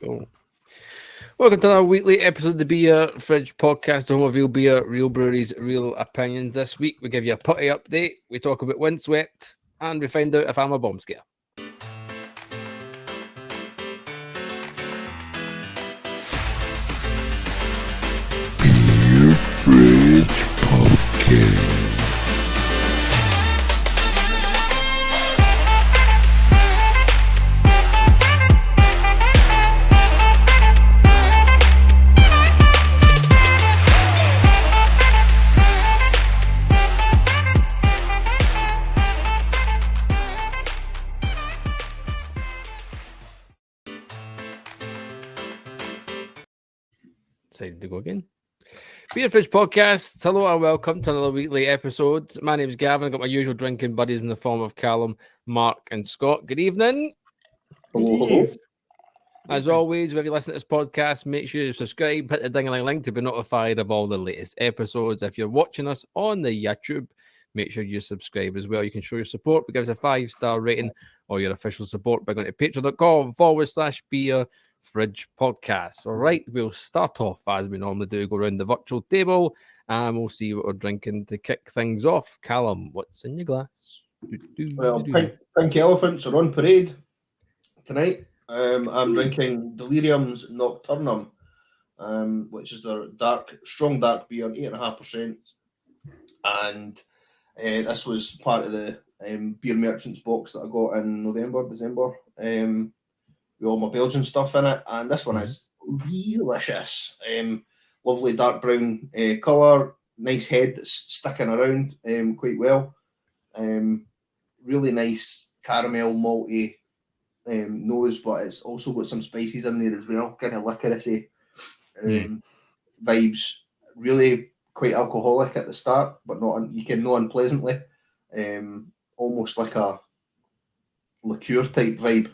Cool. Welcome to our weekly episode of the Beer Fridge Podcast, the home of real beer, real breweries, real opinions. This week we give you a putty update, we talk about Windswept, and we find out if I'm a bomb scare. Beer Fridge Podcast. Decided to go again. Beer Fridge Podcast. Hello and welcome to another weekly episode. My name is Gavin. I've got my usual drinking buddies in the form of Callum, Mark, and Scott. Good evening. Hello. As always, if you listen to this podcast, make sure you subscribe, hit the ding-a-ling-ling to be notified of all the latest episodes. If you're watching us on the YouTube, make sure you subscribe as well. You can show your support. We give us a 5-star rating or your official support by going to patreon.com/beer Fridge Podcast. All right, we'll start off as we normally do, go around the virtual table, and we'll see what we're drinking to kick things off. Callum, what's in your glass? Well, pink elephants are on parade tonight. I'm drinking Delirium's Nocturnum, which is their strong dark beer, 8.5%. And this was part of the beer merchants box that I got in December. With all my Belgian stuff in it, and this one is delicious. Lovely dark brown colour, nice head that's sticking around quite well. Really nice caramel malty nose, but it's also got some spices in there as well, kind of licoricey vibes. Really quite alcoholic at the start, but not unpleasantly. Almost like a liqueur type vibe.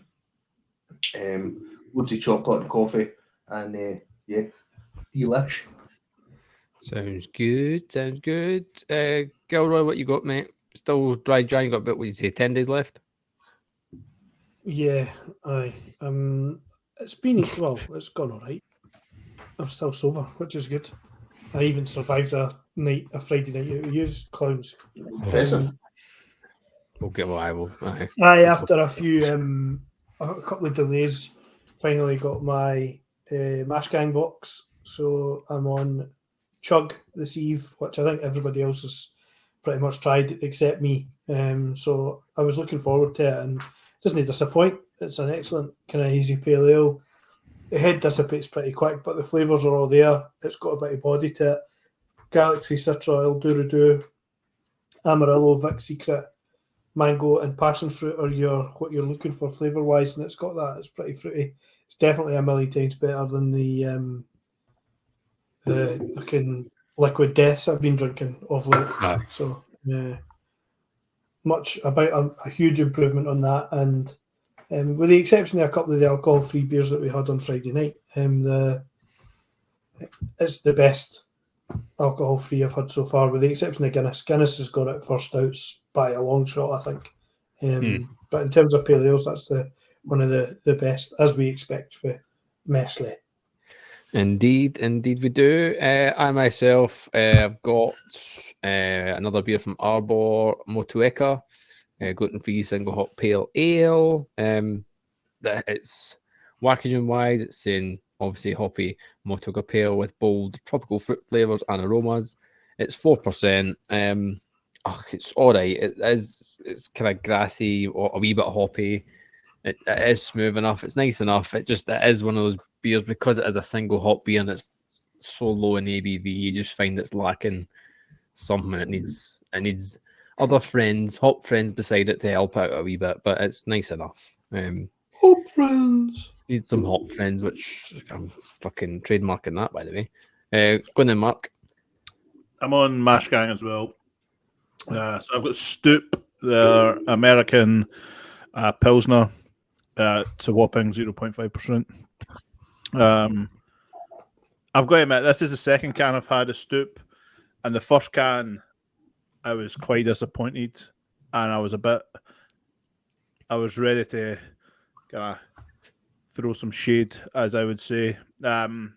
Loads of chocolate and coffee, and delish. Sounds good. Gilroy, what you got, mate? Still dry Jan, you got about, what you say, 10 days left? Yeah, aye. It's gone all right. I'm still sober, which is good. I even survived a Friday night out with yous, clowns. Impressive. After a couple of delays, finally got my Mash Gang box. So I'm on Chug this eve, which I think everybody else has pretty much tried except me. So I was looking forward to it, and it doesn't disappoint. It's an excellent kind of easy pale ale. The head dissipates pretty quick, but the flavours are all there. It's got a bit of body to it. Galaxy, Citra, Doo, Amarillo, Vic Secret, mango and passion fruit are what you're looking for flavour wise, and it's got that. It's pretty fruity. It's definitely a million times better than the fucking liquid deaths I've been drinking of late. So much about a huge improvement on that, and with the exception of a couple of the alcohol-free beers that we had on Friday night, it's the best alcohol-free I've had so far, with the exception of Guinness. Guinness has got it first outs by a long shot, I think. But in terms of pale ales, that's one of the best, as we expect for Messley. Indeed we do. I myself have got another beer from Arbor, Motueka, gluten-free single hop pale ale. That it's packaging wise, it's saying obviously hoppy Motueka pale with bold tropical fruit flavors and aromas. It's 4%. It's all right. It's kind of grassy or a wee bit hoppy. It is smooth enough. It's nice enough. It is one of those beers, because it is a single hop beer and it's so low in ABV. You just find it's lacking something. It needs other hop friends beside it to help out a wee bit. But it's nice enough. Hop friends. Need some hop friends, which I'm fucking trademarking that, by the way. Go on then, Mark. I'm on Mash Gang as well. So I've got Stoop, their American Pilsner, to whopping 0.5%. I've got to admit, this is the second can I've had a Stoop, and the first can I was quite disappointed, and I was ready to kind of throw some shade, as I would say. The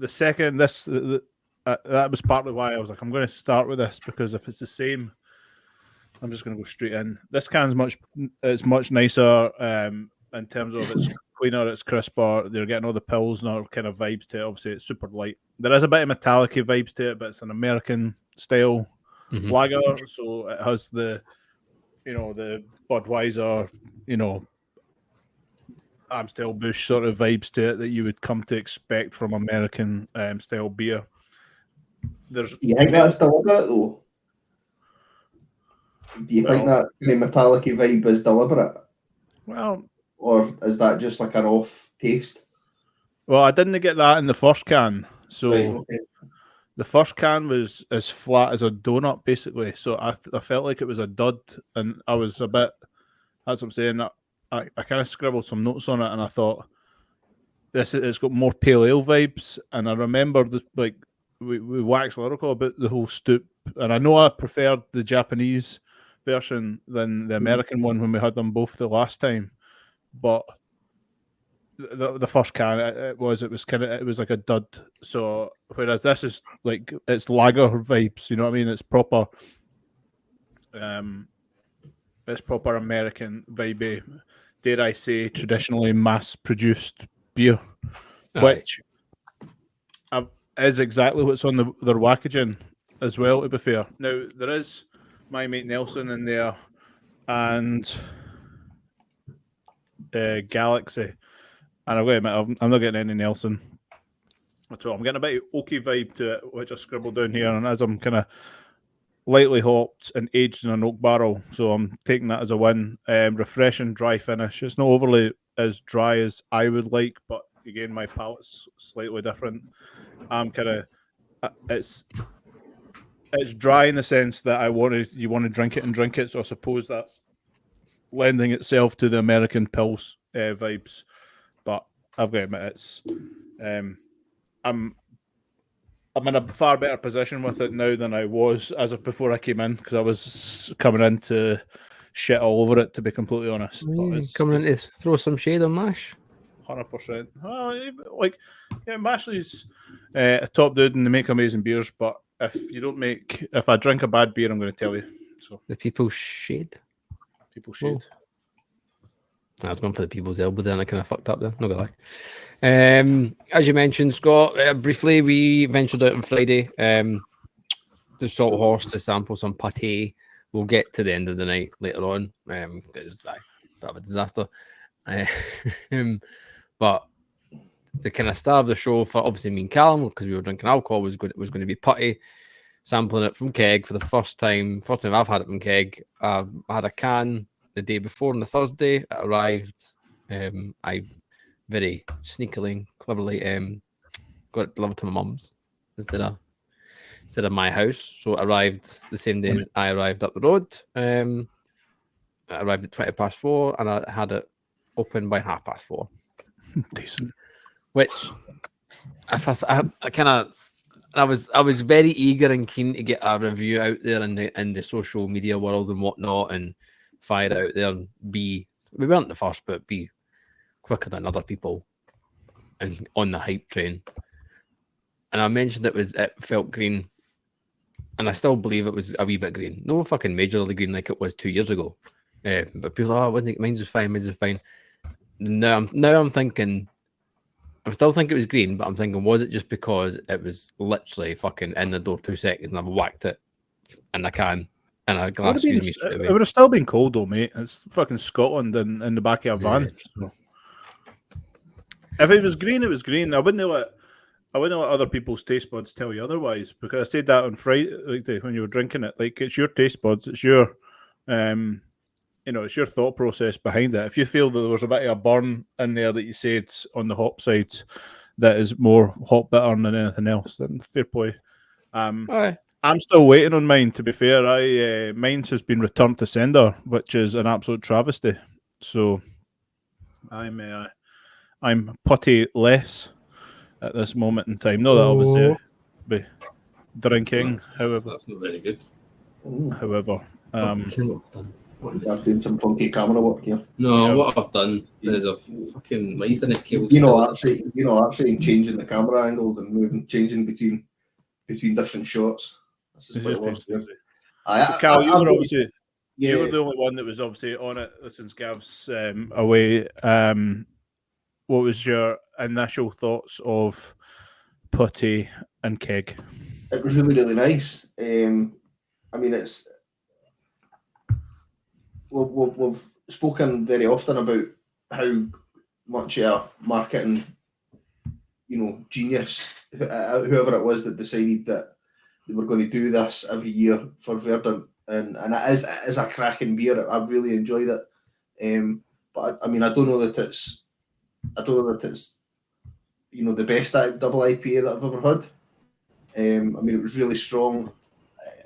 second, that was partly why I was like, I'm going to start with this, because if it's the same, I'm just going to go straight in. This can's much nicer in terms of it's cleaner, it's crisper. They're getting all the pills and all kind of vibes to it. Obviously, it's super light. There is a bit of metallic vibes to it, but it's an American style lager, so it has the Budweiser, Amstel Busch sort of vibes to it that you would come to expect from American style beer. Do you think that's deliberate though? Do you think that kind of metallic vibe is deliberate? Well, or is that just like an off taste? Well, I didn't get that in the first can. So Right, okay. the first can was as flat as a donut, basically. So I felt like it was a dud, and I was a bit. That's what I'm saying. I kind of scribbled some notes on it, and I thought it's got more pale ale vibes. And I remember we waxed lyrical about the whole stoop, and I know I preferred the Japanese version than the American one when we had them both the last time, but the first can it was like a dud. So whereas this is like it's lager vibes, you know what I mean? It's proper American vibe, dare I say, traditionally mass produced beer, which is exactly what's on their packaging as well, to be fair. Now there is my mate Nelson in there and Galaxy. And I've got to admit, I'm not getting any Nelson at all. I'm getting a bit of oaky vibe to it, which I scribbled down here. And as I'm kind of lightly hopped and aged in an oak barrel, so I'm taking that as a win. Refreshing, dry finish. It's not overly as dry as I would like, but again, my palate's slightly different. I'm kind of it's dry in the sense that you want to drink it. So I suppose that's lending itself to the American Pils vibes. But I've got to admit, it's I'm in a far better position with it now than I was as of before I came in, because I was coming in to shit all over it, to be completely honest. But Coming in to throw some shade on Mash. 100%. Mashley's a top dude and they make amazing beers, but if I drink a bad beer, I'm going to tell you. So The people's shade. people shade. I was going for the people's elbow there and I kind of fucked up there. Not gonna lie. As you mentioned, Scott, briefly, we ventured out on Friday to Salt Horse to sample some pate. We'll get to the end of the night later on because it's a bit of a disaster. But the kind of star of the show for obviously me and Callum, because we were drinking alcohol, was going to be putty. Sampling it from keg for the first time I've had it from keg. I had a can the day before on the Thursday. It arrived. I very sneakily, cleverly got it delivered to my mum's instead of my house. So it arrived the same day as I arrived up the road. It arrived at 4:20, and I had it open by 4:30. Decent. Which I was very eager and keen to get a review out there in the social media world and whatnot, and fire it out there and we weren't the first, but be quicker than other people and on the hype train. And I mentioned it felt green, and I still believe it was a wee bit green. No fucking majorly green like it was 2 years ago. But people are, mine was fine. Now I'm thinking, I still think it was green, but I'm thinking, was it just because it was literally fucking in the door 2 seconds and I've whacked it in a can and a glass? It would have still been cold though, mate. It's fucking Scotland in the back of a van. So. If it was green, it was green. I wouldn't let other people's taste buds tell you otherwise, because I said that on Friday when you were drinking it. Like, it's your taste buds, it's your it's your thought process behind it. If you feel that there was a bit of a burn in there that you said on the hop side that is more hop bitter than anything else, then fair play. I'm still waiting on mine, to be fair. Mine's has been returned to sender, which is an absolute travesty. So I'm putty less at this moment in time. Not that I was be drinking, however. That's not very good. However, I'm doing some funky camera work here. No, Yeah. what I've done is I've fucking my Ethernet cable. Actually changing the camera angles and changing between different shots. This is It's quite just a lot been to do. stupid. So, Cal, you were obviously Yeah, you were the only one that was obviously on it since Gav's away. What was your initial thoughts of Putty and Keg? it was really, really nice. I mean, we've spoken very often about how much a marketing, genius, whoever it was that decided that they were going to do this every year for Verdant, and it is a cracking beer. I really enjoyed it. But I mean, I don't know that it's the best double IPA that I've ever had. I mean, it was really strong,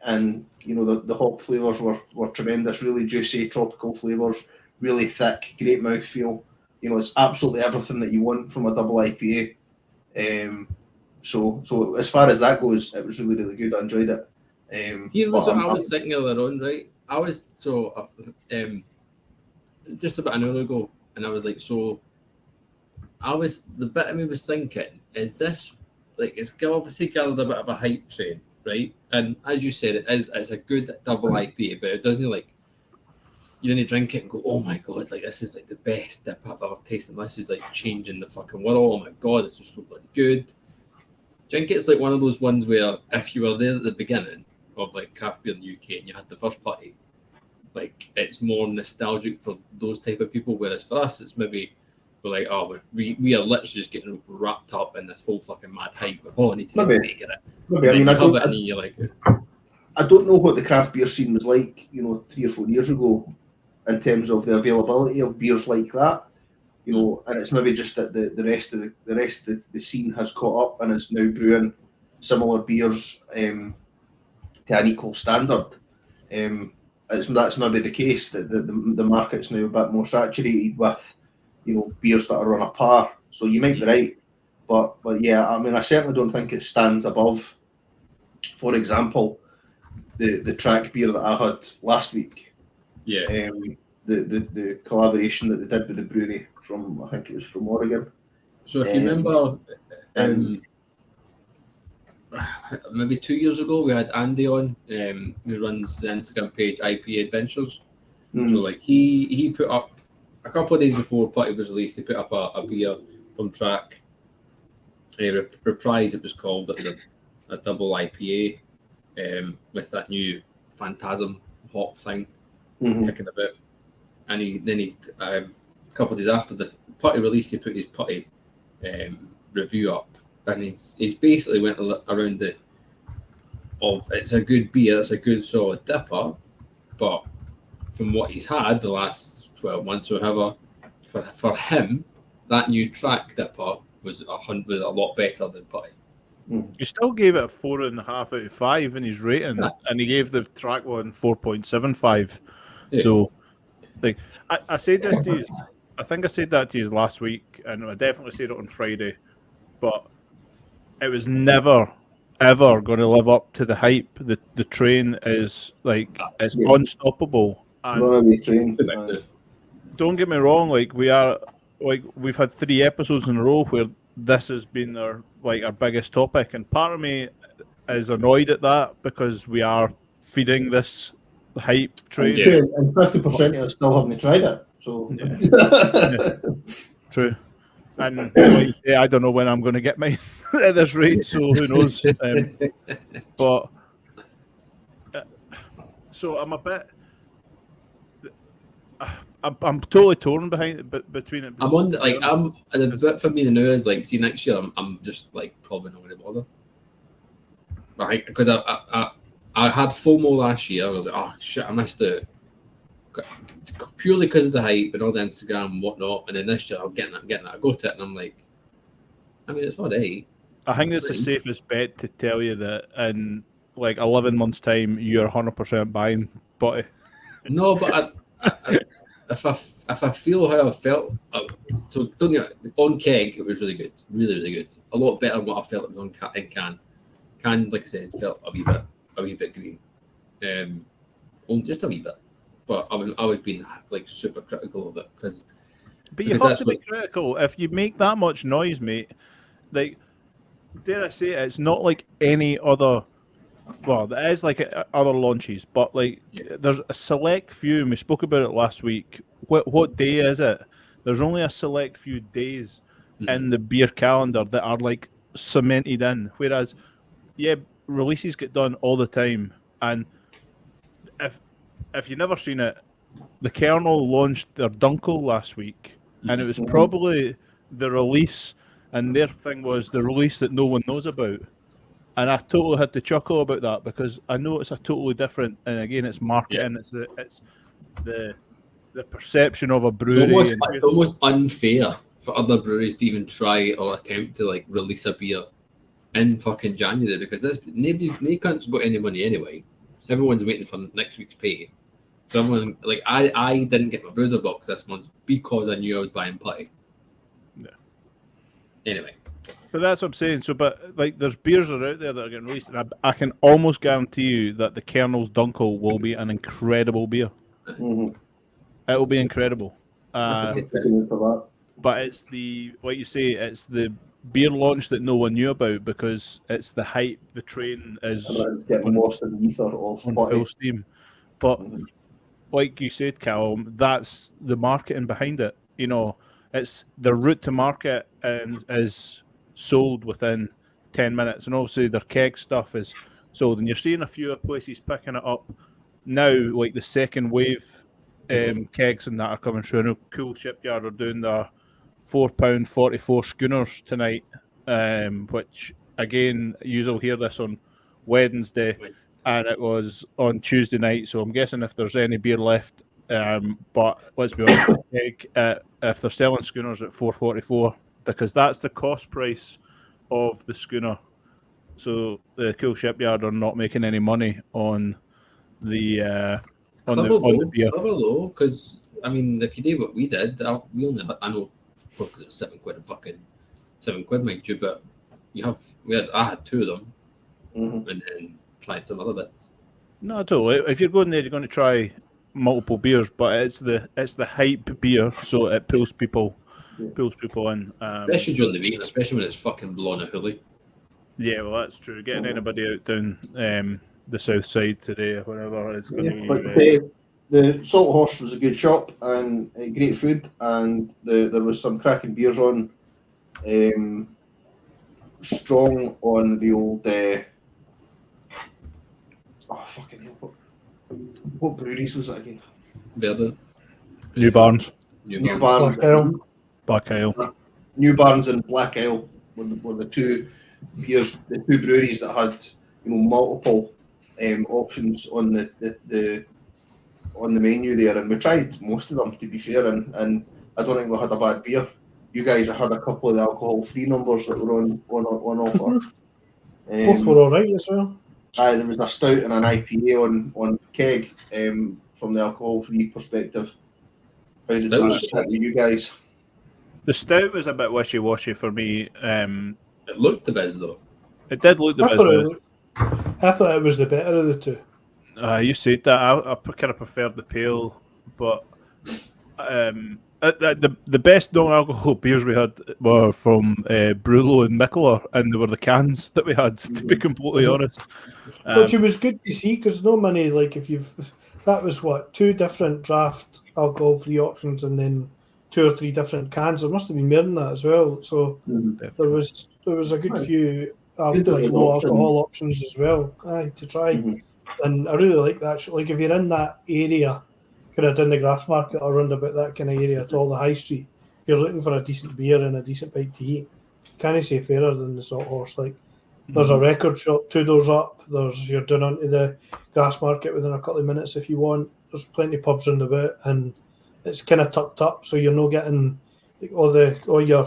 and the hop flavors were tremendous, really juicy tropical flavors, really thick, great mouthfeel. It's absolutely everything that you want from a double IPA. So as far as that goes, it was really, really good. I enjoyed it. Here was what I was thinking earlier on, right? I was just about an hour ago, and I was like, the bit of me was thinking, is this it's obviously gathered a bit of a hype train, right? And as you said, it's a good double IPA, but it doesn't you didn't drink it and go, oh my god, this is the best dip I've ever tasted. This is changing the fucking world. Oh my god, this is so bloody good. Do you think it's one of those ones where if you were there at the beginning of craft beer in the UK and you had the first putty, it's more nostalgic for those type of people, whereas for us it's maybe we're we are literally just getting wrapped up in this whole fucking mad hype. I need to make it. Maybe. I mean, I don't know what the craft beer scene was like, 3 or 4 years ago, in terms of the availability of beers like that. And it's maybe just that the rest of the scene has caught up and is now brewing similar beers to an equal standard. That's maybe the case, that the market's now a bit more saturated with beers that are on a par. So you might be right, but yeah, I mean, I certainly don't think it stands above, for example, the track beer that I had last week. Yeah. The collaboration that they did with the brewery from, I think it was from Oregon. So if you remember, maybe 2 years ago, we had Andy on, who runs the Instagram page IPA Adventures. So he put up a couple of days before Putty was released. He put up a beer from Track, Reprise it was called. It was a double IPA with that new Phantasm hop thing kicking about. And he a couple of days after the Putty release, he put his Putty review up, and he's basically went around it's a good beer, it's a good solid dipper, but from what he's had the last 12 months or however, for him, that new Track dipper was a lot better than Putty. He still gave it a 4.5 out of 5 in his rating, and he gave the Track one 4.75. Yeah. So, I said this to you. I think I said that to you last week, and I definitely said it on Friday. But it was never, ever going to live up to the hype. The train is unstoppable. And don't get me wrong, we've had 3 episodes in a row where this has been our biggest topic, and part of me is annoyed at that because we are feeding this hype train. Yeah. And 50% of us still haven't tried it. So True. And I don't know when I'm going to get mine at this rate, so who knows? But so I'm a bit. I'm totally torn between it. I'm on the bit for me now is see next year I'm just probably not going to bother, right? Because I had FOMO last year. I was like, oh shit, I missed it purely because of the hype and all the Instagram and whatnot. And then this year I'm getting it. I go to it and I'm like, I mean, it's alright. I think it's the safest bet to tell you that in 11 months' time you're 100% buying Putty. No, but if I feel how I felt, so don't get me, on keg it was really good, really really good. A lot better than what I felt it was on in can. Can, like I said, felt a wee bit green, just a wee bit. but I was being like super critical of it because you have to be critical. If you make that much noise, mate, like, dare I say it, it's not like any other. Well, there is like other launches, but like there's a select few. And we spoke about it last week. What day is it? There's only a select few days in the beer calendar that are like cemented in. Whereas, releases get done all the time. And if you've never seen it, the Kernel launched their Dunkel last week, and it was probably the release, and their thing was the release that no one knows about. And I totally had to chuckle about that because I know it's a totally different, and again, it's marketing. It's the perception of a brewery. It's almost unfair for other breweries to even try or attempt to like release a beer in fucking January because nobody can't got any money anyway. Everyone's waiting for next week's pay. So everyone, like I didn't get my bruiser box this month because I knew I was buying putty. Yeah. Anyway. But that's what I'm saying. So, but like, there's beers that are out there that are getting released, and I can almost guarantee you that the Kernel's Dunkel will be an incredible beer. Mm-hmm. It will be incredible. For But it's like you say, it's the beer launch that no one knew about because it's the hype. The train is getting lost in the ether of full steam. But like you said, Callum, that's the marketing behind it. You know, it's the route to market and is sold within 10 minutes, and obviously their keg stuff is sold, and you're seeing a few places picking it up now, like the second wave kegs and that are coming through. I know Cool Shipyard are doing their £4.44 schooners tonight, which again, you'll hear this on Wednesday, and it was on Tuesday night, so I'm guessing if there's any beer left, but let's be honest, if they're selling schooners at £4.44, because that's the cost price of the schooner. So the Cool Shipyard are not making any money on the beer. Clever though, because I mean, if you did what we did, I know because it was £7, mind you, but I had two of them, and then tried some other bits. No, totally. If you're going there, you're going to try multiple beers, but it's the hype beer, so it pulls people in. Especially during the week, and especially when it's fucking blowing a hoolie. Yeah, well, that's true. Getting anybody out down the south side today or whatever is going to be... The Salt Horse was a good shop and great food, and there was some cracking beers on. Strong on the old... fucking hell. What breweries was that again? Verdant. New Barnes. Black Ale. New Barnes and Black Ale were the two beers, the two breweries that had multiple options on the menu there, and we tried most of them, to be fair, and I don't think we had a bad beer. You guys had a couple of the alcohol-free numbers that were on offer. Both were all right as well. There was a stout and an IPA on keg from the alcohol-free perspective. How did that hit you guys? The stout was a bit wishy-washy for me. It looked the best though. It did look the best. I thought it was the better of the two. You said that. I kind of preferred the pale, but the best non-alcohol beers we had were from Brulo and Mikkeller, and they were the cans that we had, to be completely honest. Which it was good to see, because no money, like that was two different draft alcohol-free options, and then 2 or 3 different cans. There must have been more than that as well. So there was a good few low alcohol options as well to try. And I really like that. Like if you're in that area, kind of in the Grass Market or around about that kind of area at all the high street, if you're looking for a decent beer and a decent bite to eat, can't say fairer than the Salt Horse. Like there's a record shop 2 doors up. You're down onto the Grass Market within a couple of minutes if you want. There's plenty of pubs round about, and it's kind of tucked up, so you're not getting like, all your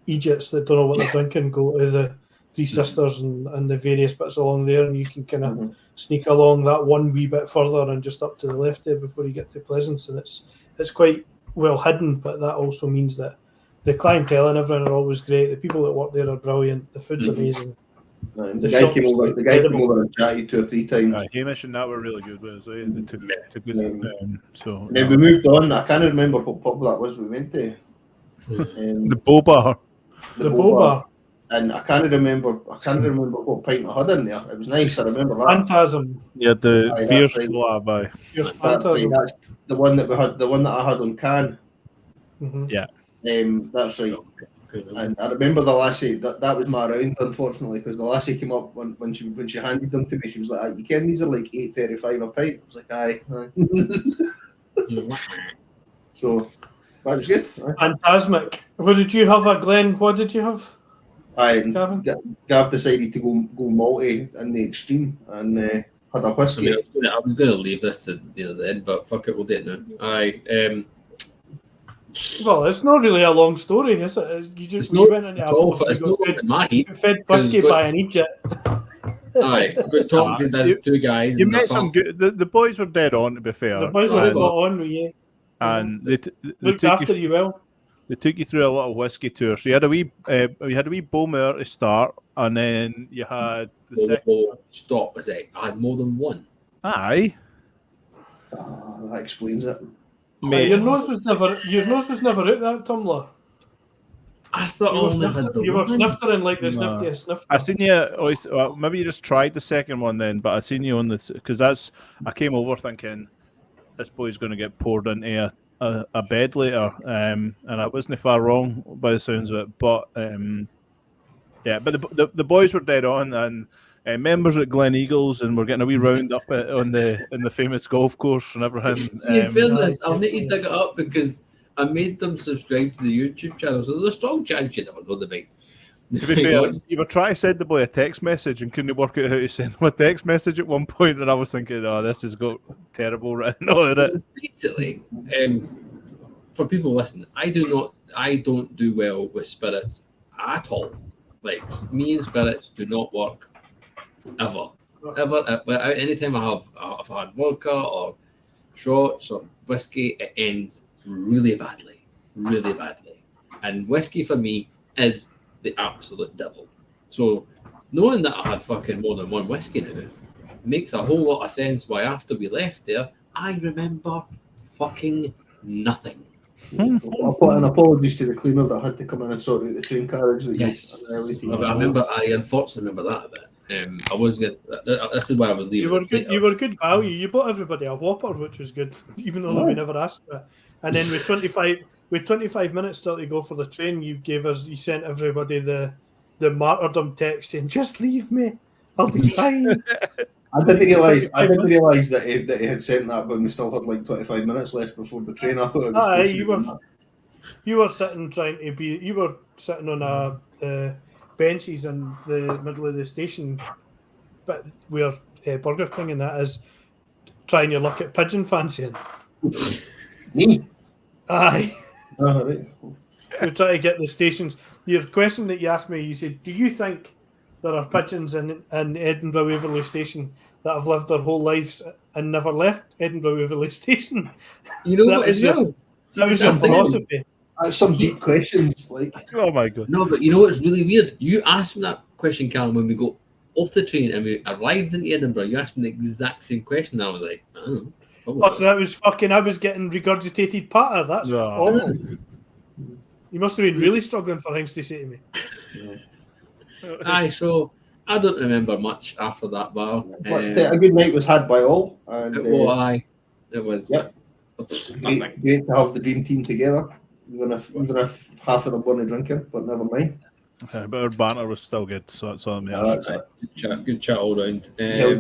idiots that don't know what they're drinking go to the Three Sisters and the various bits along there, and you can kind of sneak along that one wee bit further and just up to the left there before you get to Pleasance, and it's quite well hidden. But that also means that the clientele and everyone are always great. The people that work there are brilliant. The food's amazing. And The the guy came shop's over. The guy came incredible. over and chatted 2 or 3 times. Hamish and that were really good with us. They took good. So And then we moved on. I can't remember what pub that was we went to. the Boba. The Boba. And I can't remember what pint I had in there. It was nice. I remember that. Phantasm. Yeah, the Aye, Fierce that's right. Lab. Fierce That's right. Phantasm. That's the one that we had. The one that I had on can. Mhm. Yeah. That's right. And I remember the lassie. That was my round, unfortunately, because the lassie came up when she handed them to me. She was like, "You ken these are like $8.35 a pint." I was like, "Aye." So that was good. Phantasmic. What did you have, Glenn? What did you have? Aye, Gavin? Gav decided to go multi in the extreme and had a I mean, whiskey. I was going to leave this to the end, but fuck it, we'll do it now. Well, it's not really a long story, is it? You just It's went into It's a all pub, it's you not got in my head. fed whiskey by an Egypt. Aye, I've got talking to the two guys. You in the met some pub. good. The boys were dead on, to be fair. The boys were Aye. spot on with you. and they Looked took after you well. They took you through a little whiskey tour. So you had a wee Bowmere to start, and then you had the second. Stop! Was it? I had more than one. Aye. That explains it. Mate. Your nose was never out that tumbler. I thought I only had the You were one. sniftering like the No. sniftiest snifter. I seen you. Well, maybe you just tried the second one then, but I seen you on the because I came over thinking this boy's going to get poured into a bed later, and I wasn't far wrong by the sounds of it. But yeah, but the boys were dead on, and members at Glen Eagles, and we're getting a wee round up in the famous golf course and everything. See, in fairness, I'll need to dig it up because I made them subscribe to the YouTube channel, so there's a strong chance you never know the bait. To be fair, you were trying to send the boy a text message and couldn't work out how to send him a text message at one point, and I was thinking, oh, this has got terrible written on it. Basically, for people listening, I don't do well with spirits at all. Like, me and spirits do not work ever. Anytime I've had vodka or shots or whiskey, it ends really badly. And whiskey for me is the absolute devil. So knowing that I had fucking more than one whiskey now makes a whole lot of sense why after we left there, I remember fucking nothing. I'll put an apologies to the cleaner that had to come in and sort out the train carriage. Yes. I unfortunately remember that a bit. I was good. This is why I was leaving. You were good value. You bought everybody a Whopper, which was good, even though we never asked for it. And then with 25 minutes still to go for the train, you sent everybody the martyrdom text saying, "Just leave me, I'll be fine." I didn't realise that he had sent that when we still had like 25 minutes left before the train. I thought it was you were sitting on a benches in the middle of the station, but where Burger King and that is, trying your luck at pigeon fancying. Me? Aye. Oh, right. We're trying to get the stations. Your question that you asked me, you said, do you think there are pigeons in Edinburgh Waverley Station that have lived their whole lives and never left Edinburgh Waverley Station? You know what as well? That was your philosophy. That's some deep questions. Like, oh my god. No, but you know what's really weird? You asked me that question, Callum, when we go off the train and we arrived in Edinburgh. You asked me the exact same question. And I was like, I don't know. Oh, so that was fucking. I was getting regurgitated patter. That's awful. You must have been really struggling for things to say to me. Aye, so I don't remember much after that bar. But a good night was had by all. And, it was. Yep. Great to have the dream team together, even if half of them weren't drinking, but never mind. Okay, but our banter was still good, so that's all that matters. Good chat all round. You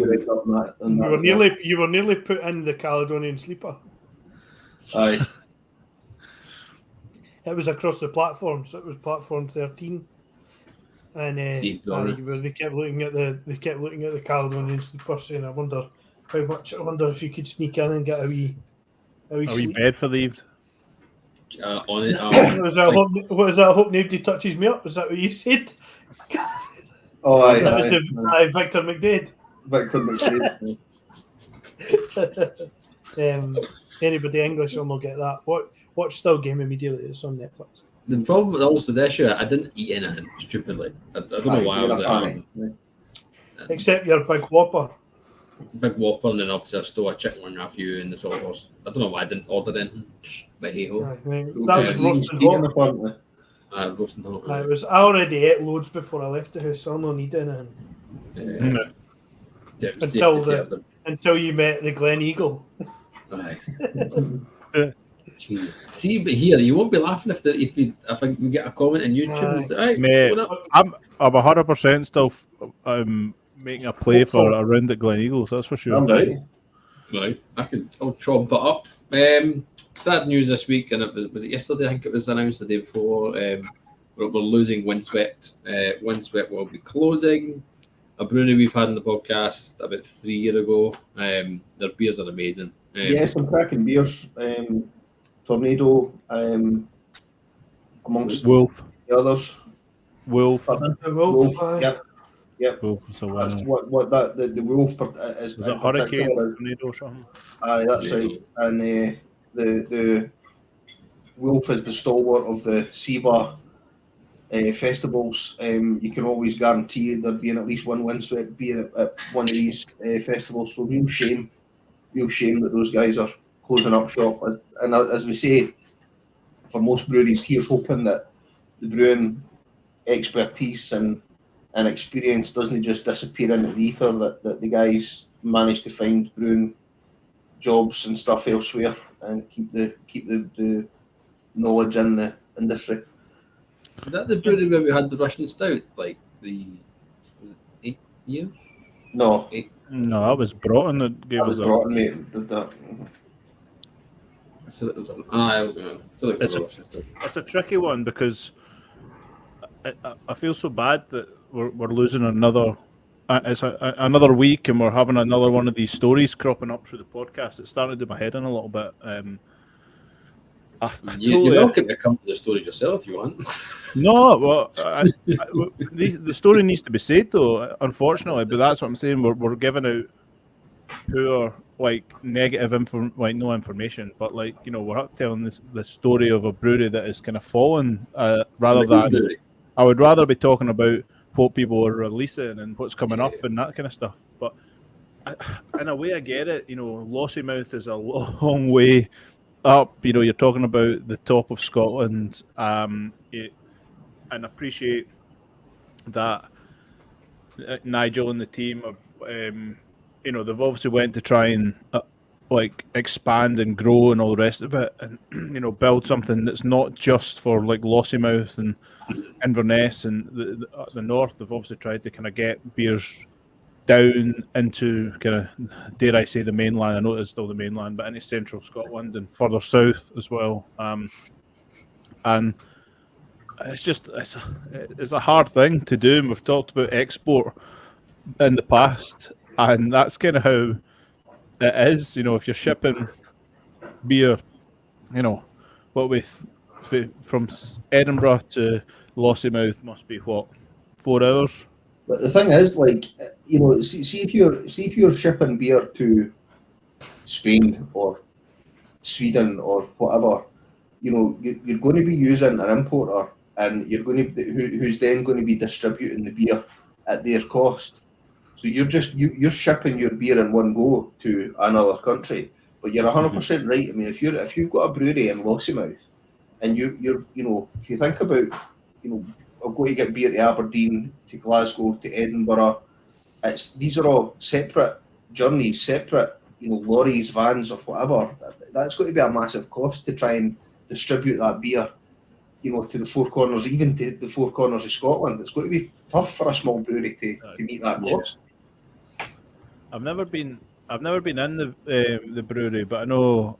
were nearly put in the Caledonian Sleeper. Aye. It was across the platform, so it was platform 13. And they kept looking at the Caledonian Sleeper, saying, "I wonder if you could sneak in and get a wee bed for the evening." On it. What is that? I hope nobody touches me up. Is that what you said? Oh, aye. That was Victor McDade. Victor McDade. Anybody English will not get that. Watch Still Game immediately. It's on Netflix. The problem with also the issue, I didn't eat anything stupidly. I don't know why I was at home. Except your big whopper. Big Whopper, and then obviously I stole a chicken wing off you, and the sort of, I don't know why I didn't order anything, but hey ho. Aye, mate. That was Eating roasted steak in hot. the front. Roasting hot. I already ate loads before I left the house, so I don't need anything. Yeah, it was safe to say I was a Until you met the Glen Eagle. Aye. See, but here you won't be laughing if I can get a comment on YouTube and say, "Hey, Mate, what up?" I'm 100% still making a play for a round at Glen Eagles. That's for sure. I'm right. Right, I'll chomp it up. Sad news this week, and was it yesterday? I think it was announced the day before. We're losing Windswept. Windswept will be closing. A brewery we've had in the podcast about 3 years ago. Their beers are amazing. Some cracking beers. Tornado, amongst Wolf. the others. Wolf. The Wolf. Yep. Wolf is a That's winner. what that the Wolf is. Was it in Hurricane particular. Tornado or something? Aye, that's Tornado. right. And the Wolf is the stalwart of the SEBA festivals. You can always guarantee there being at least one Windswept beer at one of these festivals. So real shame that those guys are closing up shop. And as we say, for most breweries, here's hoping that the brewing expertise and experience doesn't just disappear into the ether, that the guys manage to find brewing jobs and stuff elsewhere and keep the knowledge in the industry. Is that the brewery where we had the Russian stout? Like was it 8 years? No, No, that was Broughton that gave that was us Broughton, mate. Did that. I feel like it was. I feel like it was a Russian stout. It's a tricky one because I feel so bad that we're losing another. It's another week, and we're having another one of these stories cropping up through the podcast. It's starting to do my head in a little bit. You're welcome to come to the stories yourself if you want. No, well, the story needs to be said though, unfortunately. But that's what I'm saying. We're giving out poor, like negative no information, but like we're telling the story of a brewery that is kind of fallen rather than. I would rather be talking about what people are releasing and what's coming up and that kind of stuff. But in a way, I get it. Lossiemouth is a long way up. You're talking about the top of Scotland, and appreciate that Nigel and the team have, they've obviously went to try and expand and grow and all the rest of it, and build something that's not just for like Lossiemouth and Inverness and the north. They've obviously tried to kind of get beers down into kind of, dare I say, the mainland. I know it's still the mainland, but into central Scotland and further south as well. And it's a hard thing to do. And we've talked about export in the past, and that's kind of how it is. If you're shipping beer, what from Edinburgh to Lossiemouth must be 4 hours. But the thing is, see if you're shipping beer to Spain or Sweden or whatever, you're going to be using an importer, and you're going to who's then going to be distributing the beer at their cost. So you're shipping your beer in one go to another country. But you're 100% right. I mean, if you've got a brewery in Lossiemouth, and you're if you think about I've got to get beer to Aberdeen, to Glasgow, to Edinburgh. These are all separate journeys, separate lorries, vans, or whatever. That's got to be a massive cost to try and distribute that beer, to the four corners, even to the four corners of Scotland. It's got to be tough for a small brewery to meet that cost. I've never been in the brewery, but I know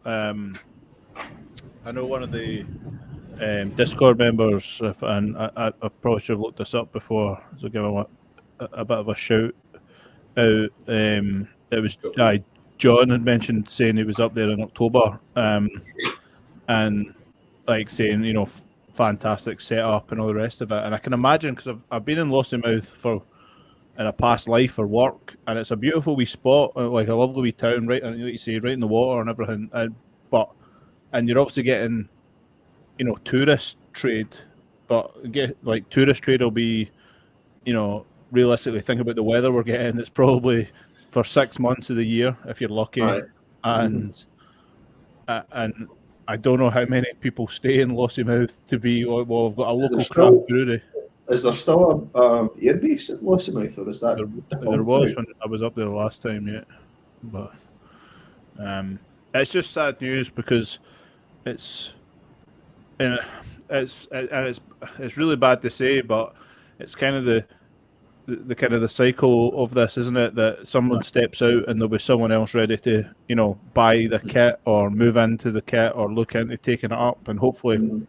one of the Discord members, and I probably should have looked this up before, so give him a bit of a shout out. It was John had mentioned saying he was up there in October, and like saying fantastic setup and all the rest of it. And I can imagine, because I've been in Lossiemouth in a past life for work, and it's a beautiful wee spot, like a lovely wee town, right, and like you say, right in the water and everything. And you're obviously getting tourist trade, but tourist trade will be realistically, think about the weather we're getting. It's probably for 6 months of the year if you're lucky, Right. and I don't know how many people stay in Lossiemouth to be. Well, we've got a local craft brewery. Is there still a airbase at Lossiemouth, or is that There was when I was up there the last time, yeah. But it's just sad news because it's really bad to say, but it's kind of the kind of the cycle of this, isn't it? That someone steps out and there'll be someone else ready to, buy the kit or move into the kit or look into taking it up, and hopefully,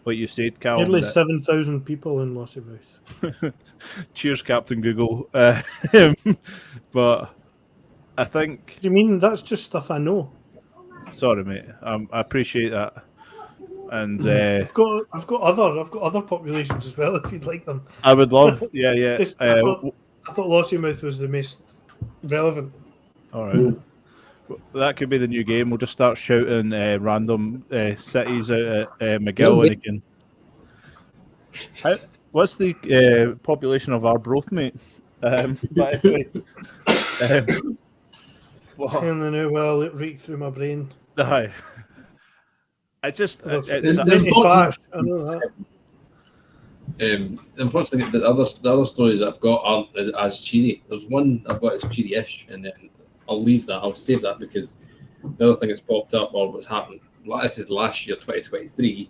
what you said, Cal. Nearly 7,000 people in Lossiemouth. Cheers, Captain Google. But I think. Do you mean that's just stuff I know? Sorry, mate. I appreciate that. And I've got other populations as well. If you'd like them, I would love. Yeah. I thought Lossiemouth was the most relevant. All right. That could be the new game. We'll just start shouting random cities out at McGill, and again. What's the population of Arbroath, mate? But anyway, And then well, it reeked through my brain. Aye. It's just It's Unfortunately, fast. I know that. unfortunately, the other stories that I've got aren't as cheery. There's one I've got that's cheery-ish, and then I'll leave that. I'll save that because the other thing that's popped up or what's happened. This is last year, 2023.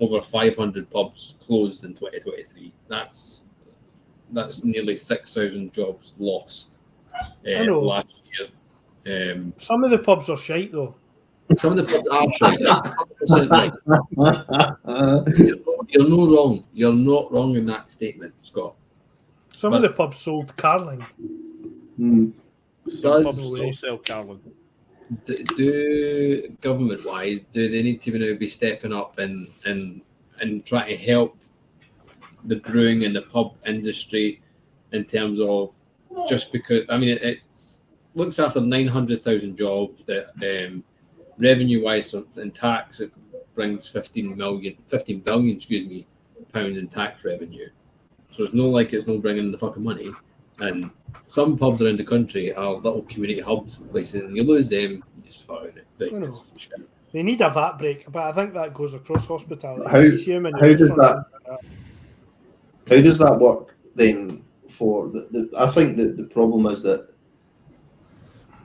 Over 500 pubs closed in 2023. That's nearly 6,000 jobs lost last year. Some of the pubs are shite though. Some of the pubs are shite. You're not wrong. You're not wrong in that statement, Scott. Some of the pubs sold carling. Pubs will sell Carlin. Do government-wise, do they need to now be stepping up and trying to help the brewing and the pub industry in terms of just because it looks after 900,000 jobs that revenue-wise and tax it brings 15 billion pounds in tax revenue. So it's not like it's not bringing the fucking money. And some pubs around the country are little community hubs places, and you lose them, you just fucking it. They need a VAT break, but I think that goes across hospitality. How does that work then? For I think that the problem is that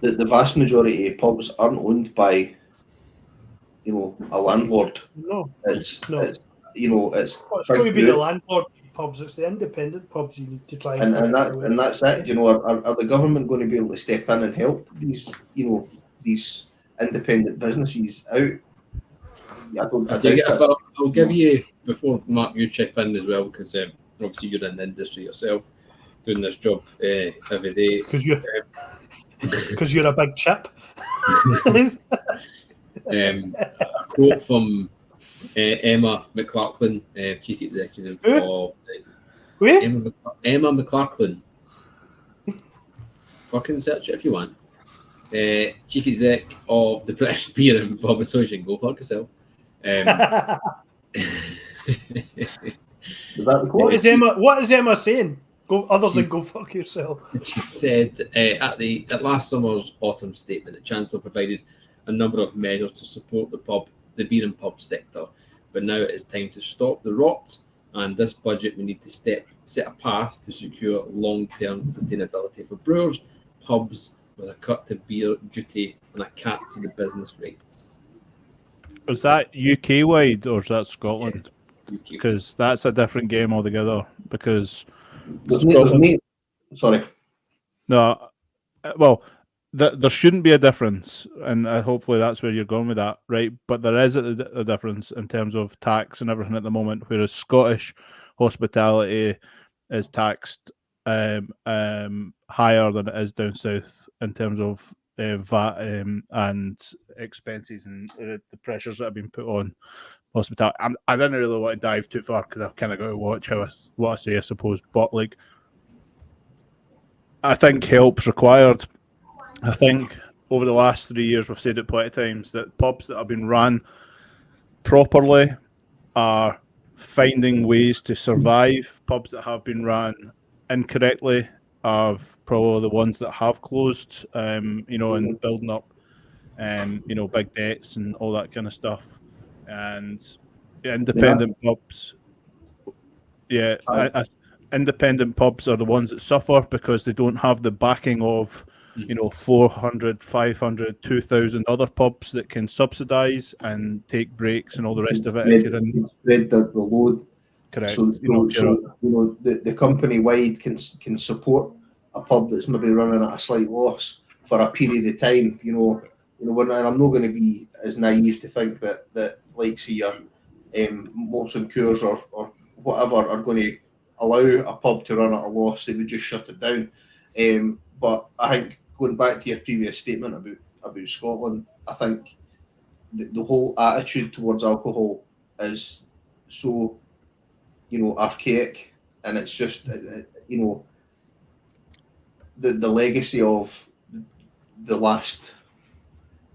the vast majority of pubs aren't owned by a landlord. No, it's going to be the landlord pubs. It's the independent pubs you need to try and that's it. Are the government going to be able to step in and help these independent businesses out? I'll give you, before Mark, you chip in as well, because obviously you're in the industry yourself, doing this job every day. Because you're a big chip. A quote from Emma McLaughlin, Chief Executive of Emma McLaughlin. Fucking search it if you want. Chief Exec of the British Beer and Pub Association. Go fuck yourself. What is Emma saying? Other than go fuck yourself. She said at last summer's autumn statement, the Chancellor provided a number of measures to support the beer and pub sector, but now it is time to stop the rot. And this budget, we need to set a path to secure long-term sustainability for brewers, pubs, with a cut to beer duty and a cap to the business rates. Is that UK wide or is that Scotland? Because Yeah, that's a different game altogether. Because sorry. No, well, there shouldn't be a difference, and hopefully that's where you're going with that, right? But there is a difference in terms of tax and everything at the moment, whereas Scottish hospitality is taxed higher than it is down south in terms of VAT and expenses and the pressures that have been put on hospitality. I didn't really want to dive too far because I've kind of got to watch what I say, I suppose. But I think help's required. I think over the last 3 years, we've said it plenty of times that pubs that have been run properly are finding ways to survive. Pubs that have been run incorrectly are probably the ones that have closed, and building up, big debts and all that kind of stuff. And independent pubs, independent pubs are the ones that suffer because they don't have the backing of 400, 500, 2,000 other pubs that can subsidise and take breaks and all the rest of it. Spread the load. Correct. So the company wide can support a pub that's maybe running at a slight loss for a period of time. And I'm not going to be as naive to think that like say your Molson Coors or whatever are going to allow a pub to run at a loss. They would just shut it down. But I think going back to your previous statement about Scotland, I think the whole attitude towards alcohol is so archaic, and it's just the legacy of the last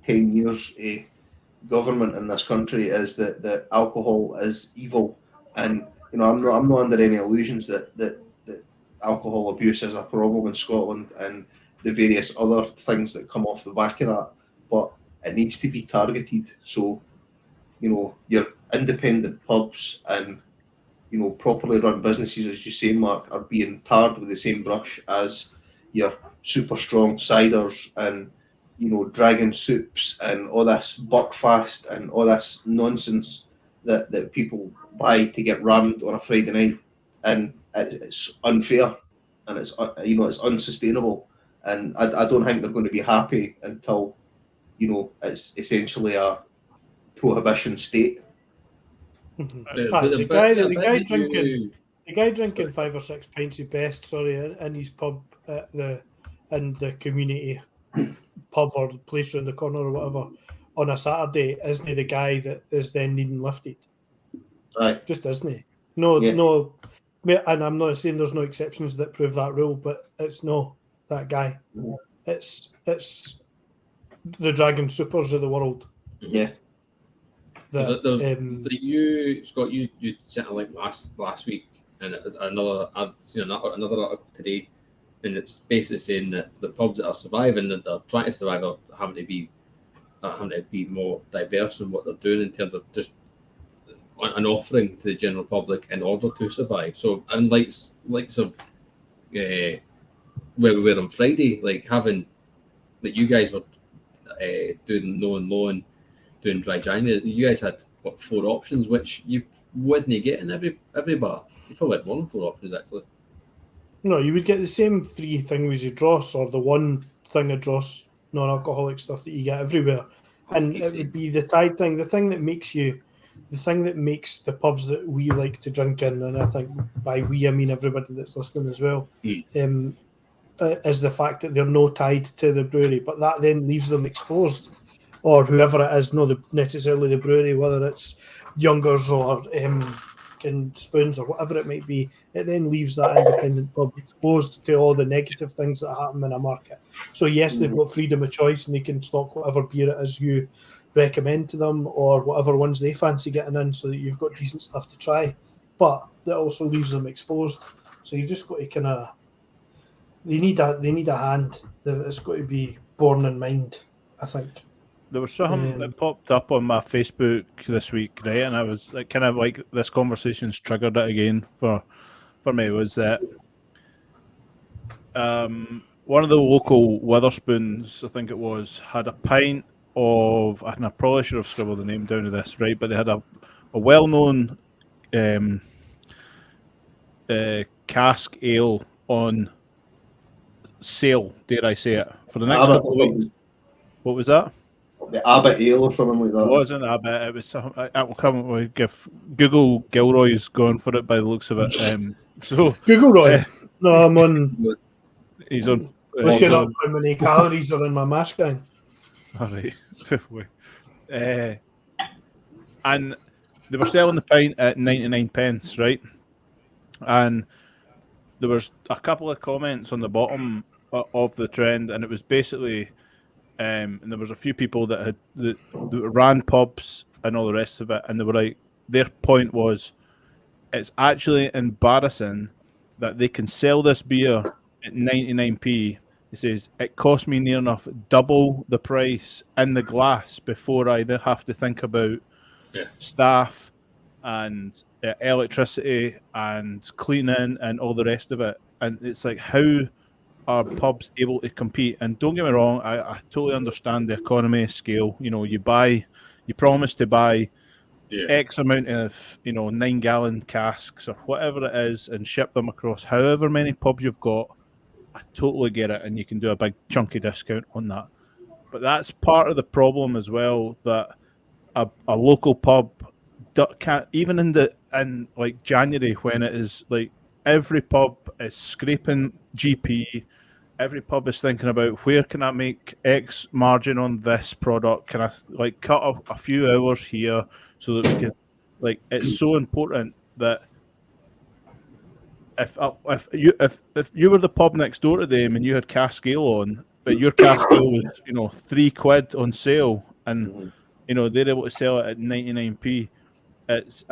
10 years government in this country is that alcohol is evil, and I'm not under any illusions that alcohol abuse is a problem in Scotland and the various other things that come off the back of that, but it needs to be targeted. So your independent pubs and properly run businesses, as you say, Mark, are being tarred with the same brush as your super strong ciders and dragon soups and all this buckfast and all this nonsense that people buy to get rammed on a Friday night, and it's unfair and it's it's unsustainable, and I don't think they're going to be happy until it's essentially a prohibition state. The guy drinking 5 or 6 pints of best, in his pub in the community pub or place around the corner or whatever on a Saturday isn't he the guy that is then needing lifted? Right. Just isn't he? No, and I'm not saying there's no exceptions that prove that rule, but it's no that guy. Yeah. It's the Dragon Supers of the world. Yeah. You Scott, you sent a link last week, and I've seen another article today, and it's basically saying that the pubs that are surviving, that they're trying to survive, are having to be more diverse in what they're doing in terms of just an offering to the general public in order to survive. So, and likes of where we were on Friday, like having that you guys were doing no and low and doing dry January. You guys had 4 options, which you wouldn't get in every bar. You probably had more than 4 options actually. No, you would get the same 3 things you dross, or the one thing of dross non-alcoholic stuff that you get everywhere, and it would be the tide thing, the thing that makes the pubs that we like to drink in, and I think by we I mean everybody that's listening as well, is the fact that they're no tied to the brewery, but that then leaves them exposed, or whoever it is, not necessarily the brewery, whether it's Youngers or Spoons or whatever it might be, it then leaves that independent pub exposed to all the negative things that happen in a market. So yes, they've got freedom of choice and they can stock whatever beer it is you recommend to them or whatever ones they fancy getting in, so that you've got decent stuff to try, but that also leaves them exposed. So you've just got to kind of, they need a hand. It's got to be borne in mind, I think. There was something that popped up on my Facebook this week, right? And I was kind of like, this conversation's triggered it again for me, was that one of the local Witherspoons, I think it was, had a pint of, and I probably should have scribbled the name down to this, right? But they had a well-known cask ale on sale, dare I say it, for the next couple of weeks. What was that? The Abbott Ale or something like that. It wasn't Abbott. It was something. I will come. We'll give Google Gilroy's gone for it by the looks of it. So Google Roy. No, I'm on. He's on. Looking up how many calories are in my mash gang. All right. And they were selling the pint at 99 pence, right? And there was a couple of comments on the bottom of the trend, and it was basically. And there was a few people that ran pubs and all the rest of it, and they were like, their point was, it's actually embarrassing that they can sell this beer at 99p. It says it cost me near enough double the price in the glass before I have to think about staff and electricity and cleaning and all the rest of it. And it's like, how are pubs able to compete? And don't get me wrong, I totally understand the economy of scale. You know, you promise to buy X amount of 9-gallon casks or whatever it is and ship them across however many pubs you've got. I totally get it, and you can do a big chunky discount on that. But that's part of the problem as well, that a local pub can't, even in like January, when it is like every pub is scraping GP. Every pub is thinking about, where can I make X margin on this product? Can I like cut a few hours here so that we can, like, it's so important that if you were the pub next door to them and you had cask ale on, but your cask ale was £3 on sale, and they're able to sell it at 99p. It's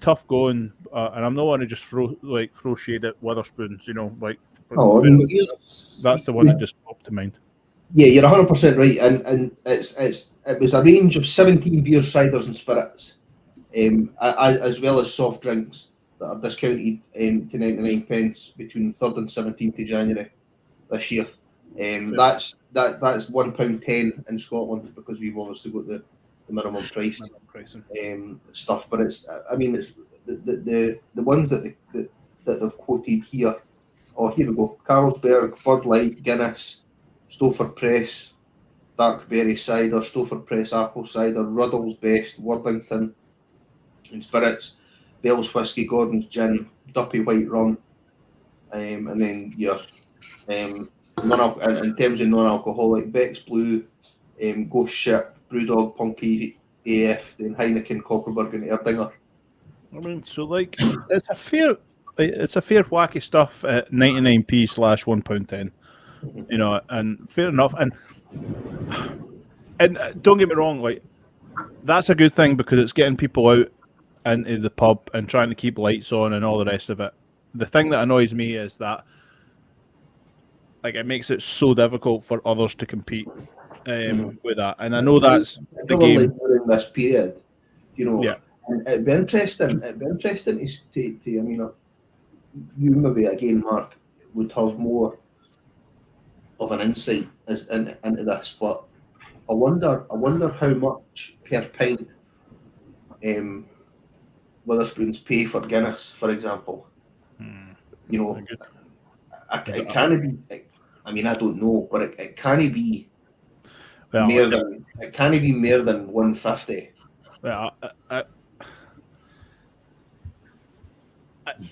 tough going, and I'm not want to just throw shade at Witherspoons, that's the one that just popped to mind. Yeah, you're 100% right, and it was a range of 17 beers, ciders, and spirits, as well as soft drinks that are discounted to 99 pence between 3rd and 17th of January this year. That's £1.10 in Scotland, because we've obviously got the minimum price stuff. But it's the ones that they've quoted here. Oh, here we go: Carlsberg, Bud Light, Guinness, Stowford Press, Darkberry Cider, Stowford Press Apple Cider, Ruddle's Best, Worthington and Spirits, Bell's Whiskey, Gordon's Gin, Duppy White Rum, and then your in terms of non-alcoholic, Beck's Blue, Ghost Ship, Brewdog, Punky AF, then Heineken, Cockerberg and Erdinger. I mean, so like it's a fair wacky stuff at 99p / £1.10, and fair enough. And don't get me wrong, like, that's a good thing because it's getting people out into the pub and trying to keep lights on and all the rest of it. The thing that annoys me is that, like, it makes it so difficult for others to compete with that. And I know that's the game during this period, Yeah. And it'd be interesting to I mean, you maybe again, Mark, would have more of an insight into this, but I wonder how much per pint Witherspoons pay for Guinness, for example. It can be. I mean, I don't know, but it can be more than £150. Well,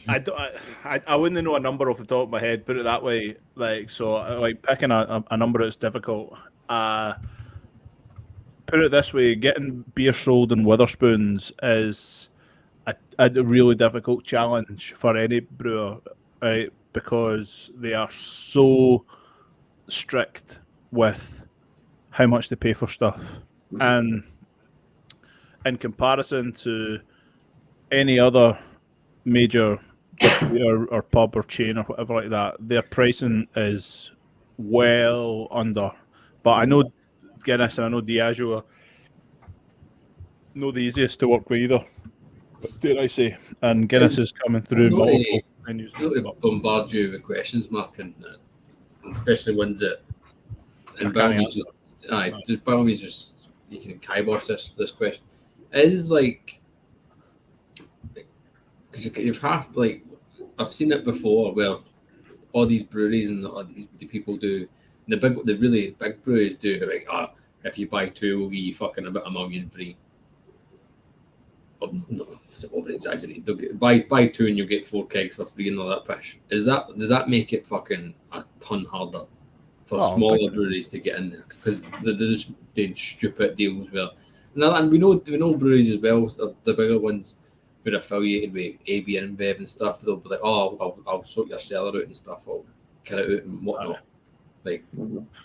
I wouldn't know a number off the top of my head. Put it that way, picking a number is difficult. Put it this way: getting beer sold in Witherspoons is a really difficult challenge for any brewer, right? Because they are so strict with how much they pay for stuff, and in comparison to any other major beer or pub or chain or whatever like that, their pricing is well under. But I know Guinness and I know Diageo are not the easiest to work with either, dare I say, and Guinness is coming through multiple menus. To bombard you with questions, Mark, and especially ones that, and by all means, just you can kibosh this question. It is like, because you've half, like, I've seen it before where all these breweries and the people do, and the really big breweries do, like, if you buy two, we'll give you fucking about $1 million free. Or, no, it's over exaggerated. They'll buy two and you'll get 4 kegs for free and all that pish. Does that make it fucking a ton harder for smaller breweries to get in there? Because they're just doing stupid deals where, and we know breweries as well, the bigger ones, who are affiliated with AB and InBev and stuff. They'll be like, I'll sort your cellar out and stuff, I'll cut it out and whatnot. Like,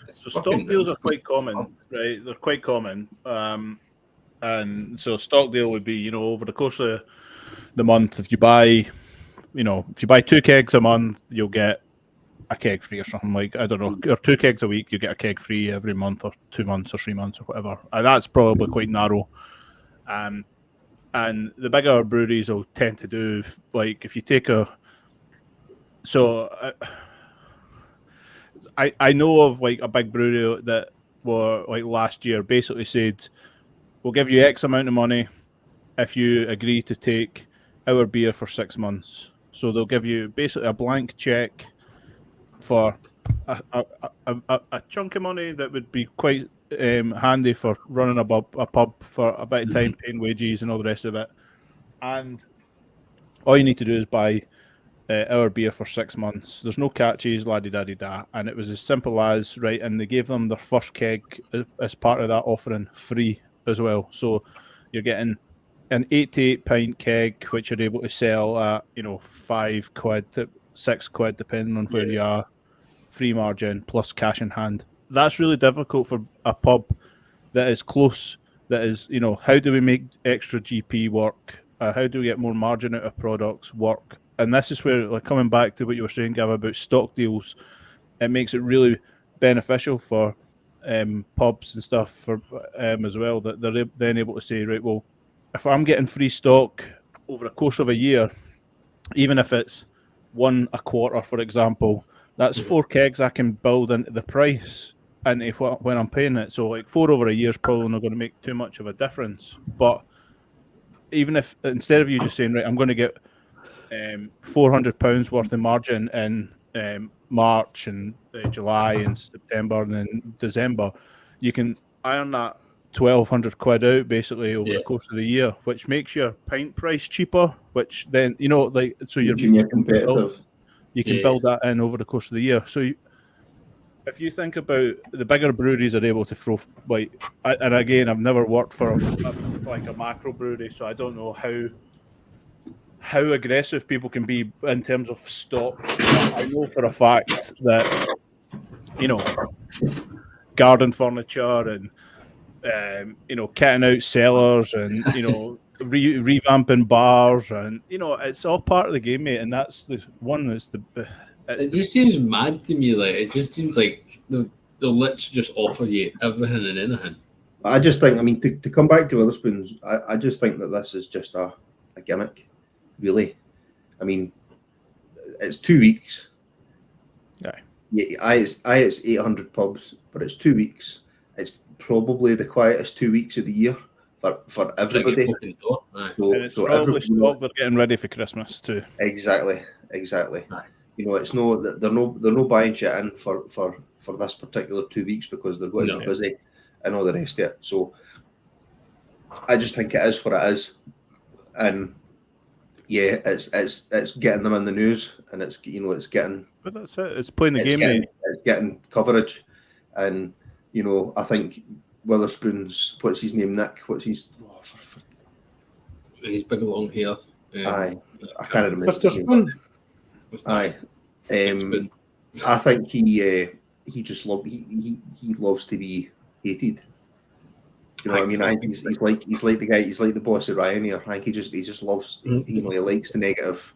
so stock deals are quite common, right? They're quite common. And so Stockdale would be, over the course of the month, if you buy 2 kegs a month, you'll get a keg free or something, like, I don't know, or 2 kegs a week, you get a keg free every month or 2 months or 3 months or whatever. And that's probably quite narrow. And the bigger breweries will tend to do, like, if you take I know of like a big brewery that were like last year basically said, we'll give you X amount of money if you agree to take our beer for 6 months. So they'll give you basically a blank check for a chunk of money that would be quite handy for running a pub for a bit of time, paying wages and all the rest of it. And all you need to do is buy our beer for 6 months. There's no catches, la-di-da-di-da. And it was as simple as, right, and they gave them their first keg as part of that offering free as well. So you're getting an 88 pint keg, which you're able to sell at, £5 to £6, depending on where you are. Free margin plus cash in hand. That's really difficult for a pub that is close, that is, how do we make extra GP work? How do we get more margin out of products work? And this is where, like, coming back to what you were saying, Gav, about stock deals, it makes it really beneficial for pubs and stuff for as well, that they're then able to say, right, well, if I'm getting free stock over the course of a year, even if it's 1 a quarter, for example, that's 4 kegs I can build into the price and when I'm paying it. So like 4 over a year is probably not going to make too much of a difference. But even if, instead of you just saying, right, I'm going to get £400 worth of margin in March and July and September and then December, you can earn that £1,200 out basically over the course of the year, which makes your pint price cheaper, which then, so you're competitive. You can build that in over the course of the year. So if you think about the bigger breweries are able to throw, like, and again, I've never worked for a macro brewery, so I don't know how aggressive people can be in terms of stock. I know for a fact that, garden furniture and, kitting out cellars and, revamping bars and, it's all part of the game, mate. And that's the one that's it just seems mad to me. Like, it just seems like they'll literally just offer you everything and anything. I just think, to come back to Witherspoons, I just think that this is just a gimmick, really. It's 2 weeks. It's 800 pubs, but it's 2 weeks. It's probably the quietest 2 weeks of the year for everybody. And it's probably stock they're getting ready for Christmas too. Exactly. Aye. It's they're no buying shit in for this particular 2 weeks because they're going to be busy and all the rest of it. So I just think it is what it is, and it's getting them in the news, and it's getting. But that's it. It's playing the game. It's getting coverage, and I think Witherspoons. What's his name? Nick. What's his? He's big long hair. Aye, I can't remember. Mr. Spoon. Aye, I think he just loves to be hated. You know what I mean? I think he's like the guy. He's like the boss of Ryanair. I think he just loves. He likes the negative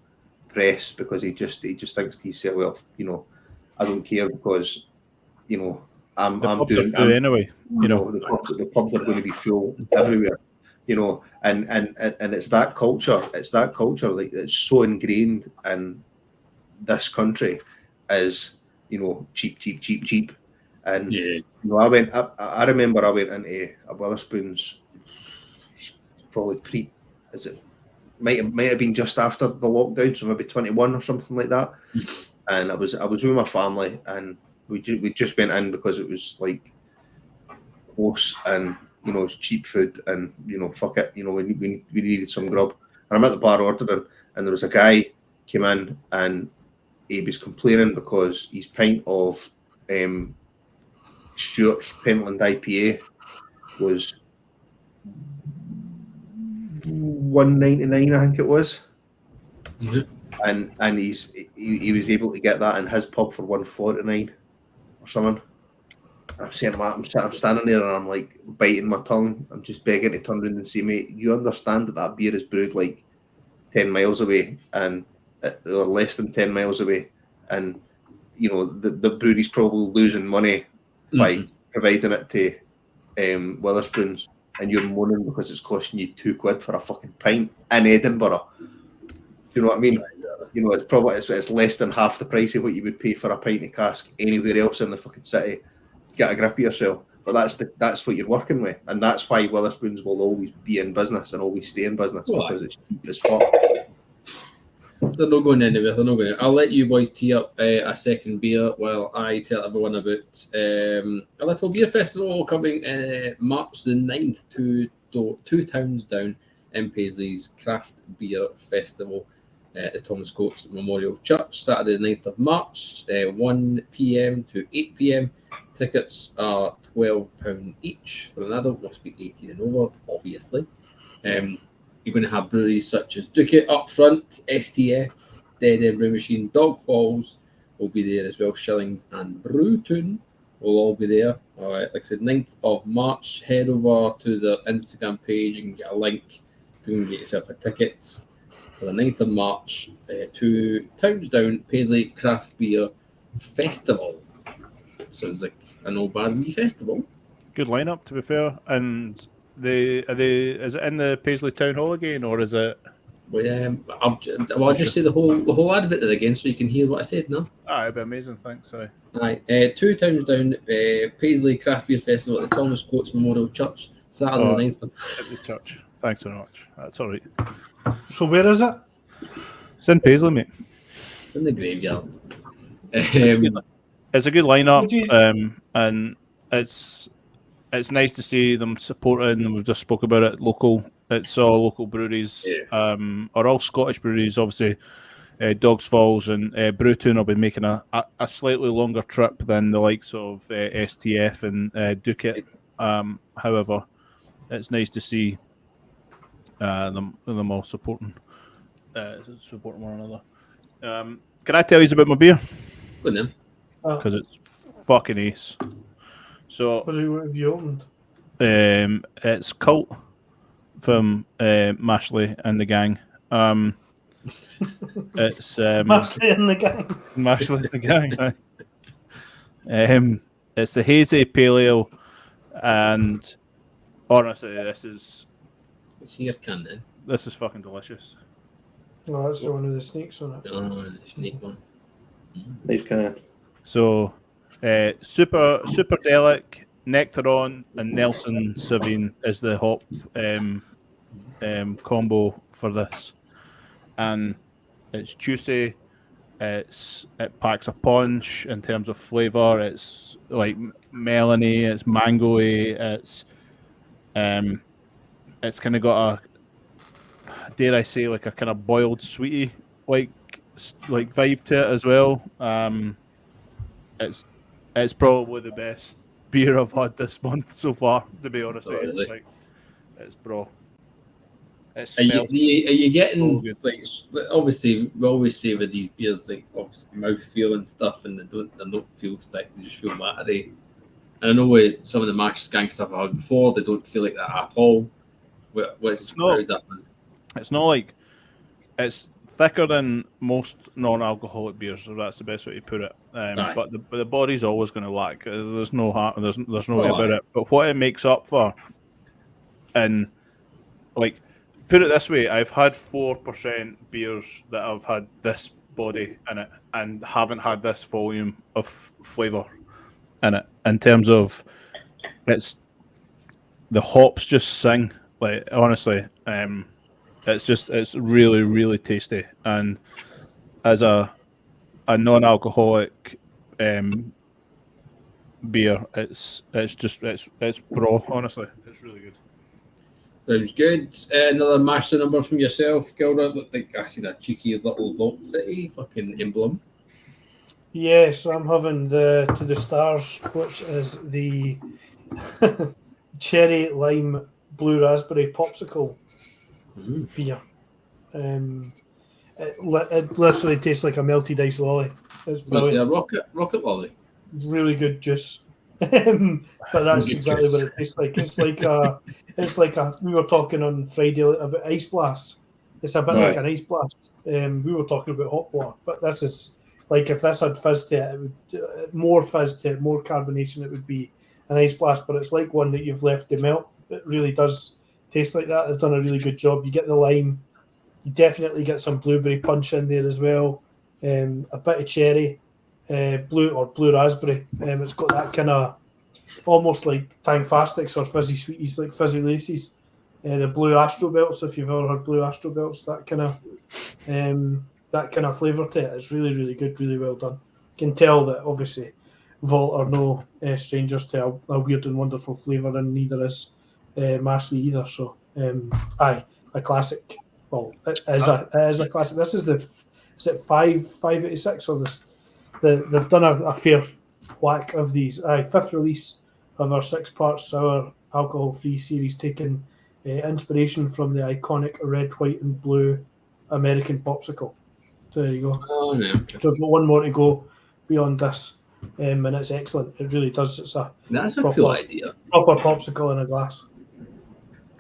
press because he just thinks to himself, well, I don't care because I'm doing anyway. The pubs are going to be full everywhere. And it's that culture. It's that culture like it's so ingrained in this country as cheap. And I remember I went into a Witherspoons probably might have been just after the lockdown, so maybe 21 or something like that. And I was with my family, and we just went in because it was like close and cheap food, and fuck it, we needed some grub. And I'm at the bar ordering, and there was a guy came in and he was complaining because his pint of Stewart's Pentland IPA was $1.99, I think it was. Mm-hmm. And he was able to get that in his pub for $1.49 or something. I'm saying, I'm standing there and I'm like biting my tongue. I'm just begging to turn around and say, mate, you understand that beer is brewed like 10 miles away and or less than 10 miles away, and the brewery's probably losing money by providing it to Wetherspoons, and you're moaning because it's costing you £2 for a fucking pint in Edinburgh. Do you know what I mean? It's probably it's less than half the price of what you would pay for a pint of cask anywhere else in the fucking city. Get a grip of yourself. But that's what you're working with, and that's why Wetherspoons will always be in business and always stay in business, because it's cheap as fuck. They're not going anywhere. They're not going. I'll let you boys tee up a second beer while I tell everyone about a little beer festival coming March the 9th to 2 towns down in Paisley's Craft Beer Festival at the Thomas Coates Memorial Church, Saturday the 9th of March, 1 p.m. to 8 p.m. Tickets are £12 each for an adult, must be 18 and over, obviously. You're going to have breweries such as Duke up front, STF, Dead End Brew Machine, Dog Falls will be there as well. Shillings and Brewtown will all be there. All right, like I said, 9th of March, head over to their Instagram page and get a link to go and get yourself a ticket for the 9th of March to Townsdown Paisley Craft Beer Festival. Sounds like an old bad wee festival. Good lineup, to be fair. And is it in the Paisley Town Hall again, or is it? Well, I'll just say the whole advert there again, so you can hear what I said. No. It'd be amazing. Thanks. Sorry. Aye, 2 towns down, Paisley Craft Beer Festival at the Thomas Coates Memorial Church, Saturday the 9th. At the church. Thanks very much. That's all right. So where is it? It's in Paisley, mate. It's in the graveyard. It's a good lineup, Jeez. and it's nice to see them supporting. And we've just spoke about it. Local, it's all local breweries, or all Scottish breweries. Obviously, Dogs Falls and Brewtown will be making a slightly longer trip than the likes of STF and Duke. However, it's nice to see them all supporting one another. Can I tell you about my beer? Go on then. Because it's fucking ace. So What have you opened? it's Cult from Mashley and the gang. It's Mashley and the gang. Mashley and the gang. It's the hazy paleo, and honestly, this is your can then. This is fucking delicious. Oh, that's one of the snakes on it. Oh, the snake one. Nice can. So, super delic, Nectaron and Nelson Sauvin is the hop combo for this, and it's juicy. It packs a punch in terms of flavor. It's like melony. It's mangoey. It's kind of got a, dare I say, like a kind of boiled sweetie like vibe to it as well. It's probably the best beer I've had this month so far, to be honest with you. Really? Like, it's bro. Are you getting so like, obviously we always say with these beers, like obviously mouthfeel and stuff, and they don't feel thick, they just feel mattery. And I know with some of the mash skank stuff I had before, they don't feel like that at all. How's that one? It's not like, it's thicker than most non-alcoholic beers, if that's the best way to put it. But the body's always going to lack. There's no way about it. But what it makes up for, and like, put it this way, I've had 4% beers that have had this body in it and haven't had this volume of flavour in it. In terms of, it's the hops just sing. Like, honestly, it's really, really tasty. And as a non-alcoholic beer, it's bro. Honestly, it's really good. Sounds good. Another master number from yourself, Gilda. Looked like I seen a cheeky little Vault City fucking emblem. Yeah, so I'm having the To the Stars, which is the cherry lime blue raspberry popsicle beer. It literally tastes like a melted ice lolly. It's brilliant. A rocket lolly. Really good juice. But that's Good exactly choice. what it tastes like. It's like a. We were talking on Friday about ice blast. It's a bit like an ice blast. We were talking about hot water, but this is like if this had fizz to it, it would more fizz to it, more carbonation. It would be an ice blast, but it's like one that you've left to melt. It really does taste like that. They've done a really good job. You get the lime. You definitely get some blueberry punch in there as well. A bit of cherry, blue raspberry. It's got that kind of almost like Tang Fastics or fizzy sweeties, like fizzy laces. The blue Astro Belts, if you've ever heard blue Astro Belts, that kind of flavour to it. It's really, really good, really well done. You can tell that obviously Vault are no strangers to a weird and wonderful flavour, and neither is Mashley either. So, a classic. Well, it is a classic. This is is it 586 or this? They've done a fair whack of these. Fifth release of our 6-part sour alcohol-free series, taking inspiration from the iconic red, white, and blue American popsicle. So there you go. Oh, no. So we've got one more to go beyond this, and it's excellent. It really does. It's That's a proper, cool idea. proper popsicle in a glass.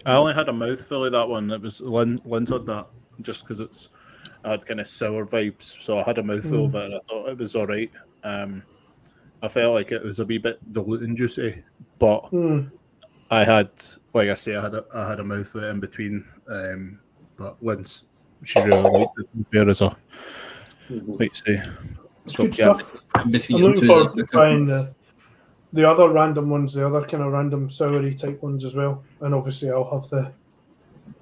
I only had a mouthful of that one. It was Lynn's had that just because I had kind of sour vibes, so I had a mouthful of it, and I thought it was all right. I felt like it was a wee bit dilute and juicy, but I had, like I say, I had a mouthful in between. But Lynn's, she really liked it. There is a, like say, It's so, good yeah. stuff. In between I'm your looking two forward to is trying the other random ones, the other kind of random soury type ones as well. And obviously, I'll have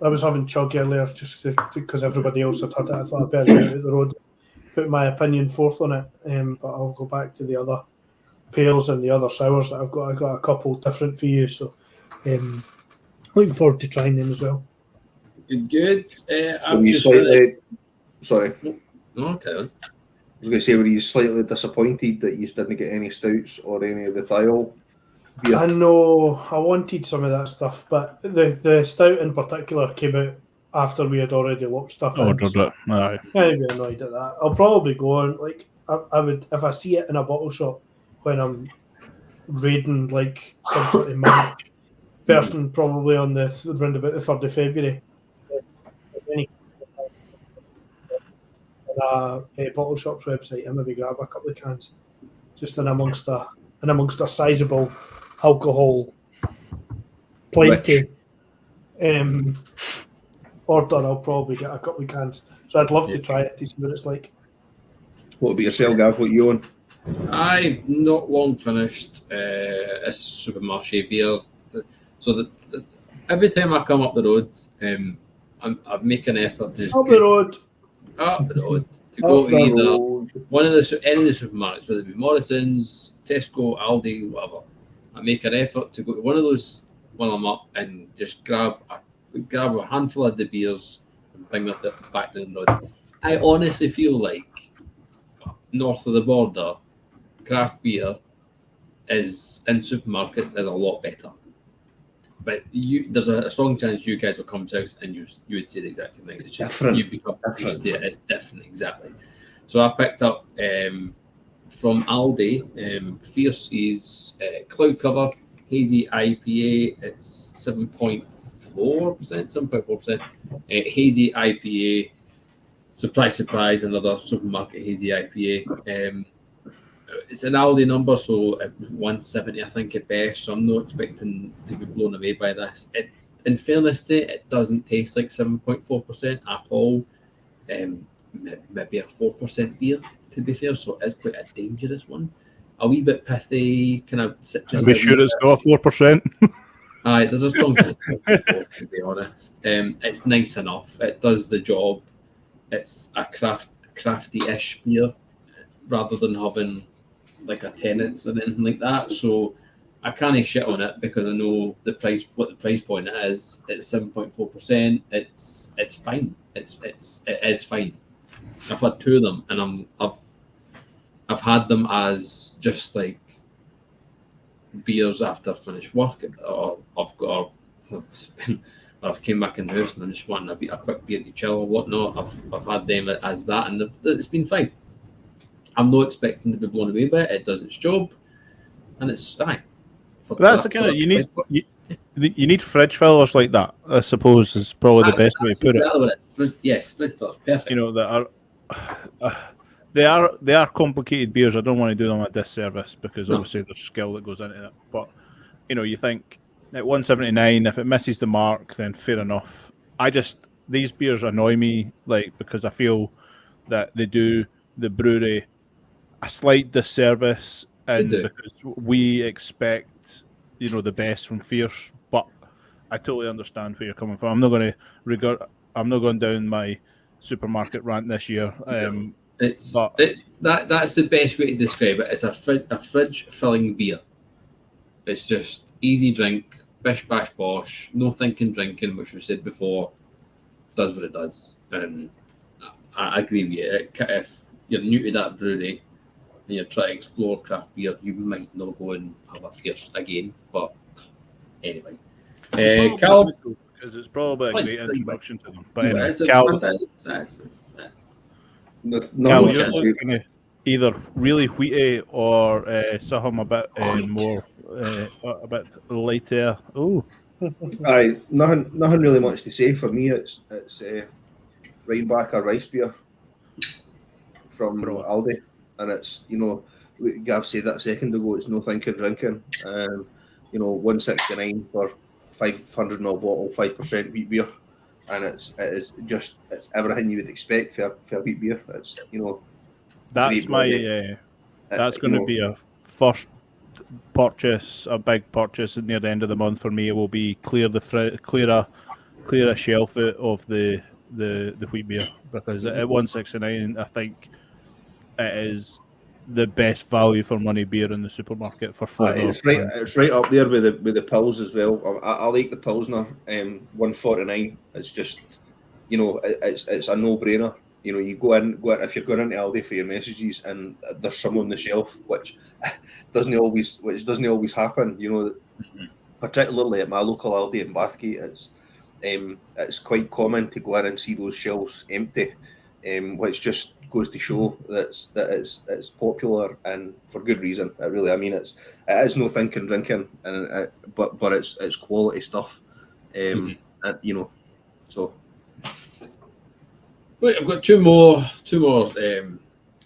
I was having chug earlier just because everybody else had it. I thought I'd better get out of the road, put my opinion forth on it. But I'll go back to the other pales and the other sours that I've got. I've got a couple different for you, so looking forward to trying them as well. good. Were I'm you just slightly, sorry, okay. I was going to say, were you slightly disappointed that you didn't get any stouts or any of the thiol beer? I know I wanted some of that stuff, but the stout in particular came out after we had already locked stuff in. Ordered So it. Aye. I'd be annoyed at that. I'll probably go on, like, I would, if I see it in a bottle shop when I'm raiding like some sort of manic person, probably on around about the 3rd of February. On a bottle shop's website, and maybe grab a couple of cans, just in amongst a sizable alcohol plenty order. I'll probably get a couple of cans. So I'd love to try it to see what it's like. What about yourself, Gav? What you on? I not long finished a supermarché beer. So every time I come up the road, I make an effort to just Up the road. to go to either one of any of the supermarkets, whether it be Morrison's, Tesco, Aldi, whatever. I make an effort to go to one of those when I'm up and just grab a handful of the beers and bring them back to the road. I honestly feel like north of the border, craft beer is in supermarkets is a lot better. But there's a strong chance you guys will come to us and you would say the exact same thing. It's just Different. You become used to it. It's different, exactly. So I picked up from Aldi, Fierce's Cloud Cover Hazy IPA. It's 7.4%. Hazy IPA. Surprise, surprise! Another supermarket hazy IPA. It's an Aldi number, so 170, I think, at best. So I'm not expecting to be blown away by this. In fairness to it, it doesn't taste like 7.4% at all. Maybe a 4% beer, to be fair. So it's quite a dangerous one. A wee bit pithy, kind of citrus. Are we sure it's not 4%? There's a strong chance, to be honest. It's nice enough. It does the job. It's a crafty-ish beer rather than having like a Tennent's or anything like that. So I can't shit on it because I know what the price point is. It's 7.4%. It's fine. It is fine. I've had two of them, and I've had them as just like beers after I finish work, or I've came back in the house and I'm just wanting a quick beer to chill or whatnot. I've had them as that, and it's been fine. I'm not expecting to be blown away by it. It does its job, and it's fine. But that's the kind of you need fridge fillers like that. I suppose is probably the best way to put it. Yes, fridge fillers, perfect. You know that they are complicated beers. I don't want to do them a disservice because obviously there's skill that goes into it. But you think at 179, if it misses the mark, then fair enough. These beers annoy me, because I feel that they do the brewery a slight disservice, and because we expect the best from Fierce. But I totally understand where you're coming from. I'm not going down my supermarket rant this year. That's the best way to describe it. It's a fridge filling beer. It's just easy drink, bish bash bosh, no thinking drinking, which we said before. Does what it does, and I agree with you. If you're new to that brewery and you're trying to explore craft beer, you might not go and have a Fierce again. But anyway, Cal, because it's probably a great introduction to them. But no, anyway, it's Cal, No, you're looking at either really wheaty or something a bit more a bit lighter. Oh, Aye, nothing really much to say for me. It's Rhinebacher rice beer from Aldi, and it's Gav said that a second ago. It's no thinking drinking. 169 for 500 ml bottle, 5% wheat beer, and it's everything you would expect for a wheat beer. It's that's my that's going to be a first purchase, a big purchase near the end of the month for me. It will be clear a shelf out of the wheat beer, because at 169 I think it is the best value for money beer in the supermarket for $4. It's right up there with the Pils as well. I like the Pilsner 149. It's just it's a no-brainer. You go in if you're going into Aldi for your messages and there's some on the shelf, which doesn't always happen. Particularly at my local Aldi in Bathgate, it's quite common to go in and see those shelves empty, which just goes to show that it's popular, and for good reason. It is no thinking drinking, and but it's quality stuff, and so. Right, I've got two more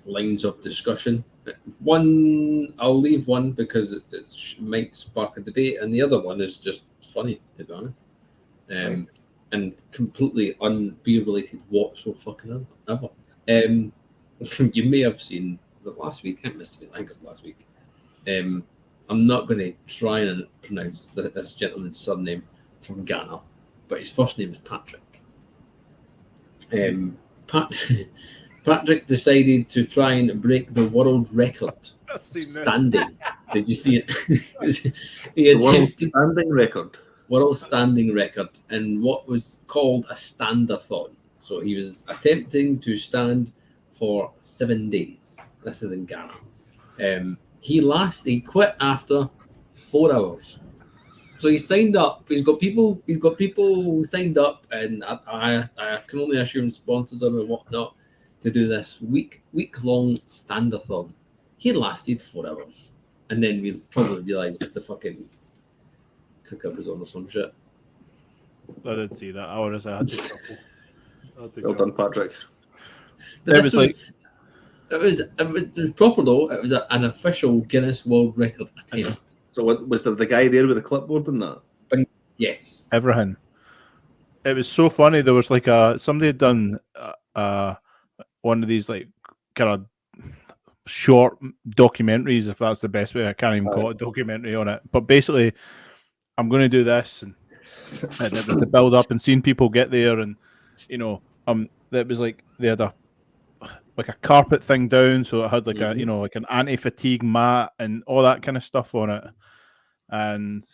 lines of discussion. One, I'll leave one because it might spark a debate, and the other one is just funny, to be honest, and completely un-beer related whatsoever. You may have seen, was it last week? It must have been, I think it was last week. I'm not going to try and pronounce this gentleman's surname from Ghana, but his first name is Patrick. Patrick decided to try and break the world record standing. Did you see it? He attempted world standing record in what was called a stand-a-thon. So he was attempting to stand for 7 days. This is in Ghana. He quit after 4 hours. So he signed up. He's got people signed up, and I can only assume sponsored him and whatnot to do this week-long stand-a-thon. He lasted 4 hours, and then we probably realised the fucking cooker was on or some shit. I did see that. I had to Well done, Patrick. It was proper though. It was an official Guinness World Record attempt. So was there the guy there with the clipboard and that? Yes. Everything. It was so funny. There was somebody had done one of these kind of short documentaries, if that's the best way. I can't even call it a documentary on it. But basically, I'm going to do this, and it was to build up and seeing people get there, and it was they had a carpet thing down, so it had an anti-fatigue mat and all that kind of stuff on it, and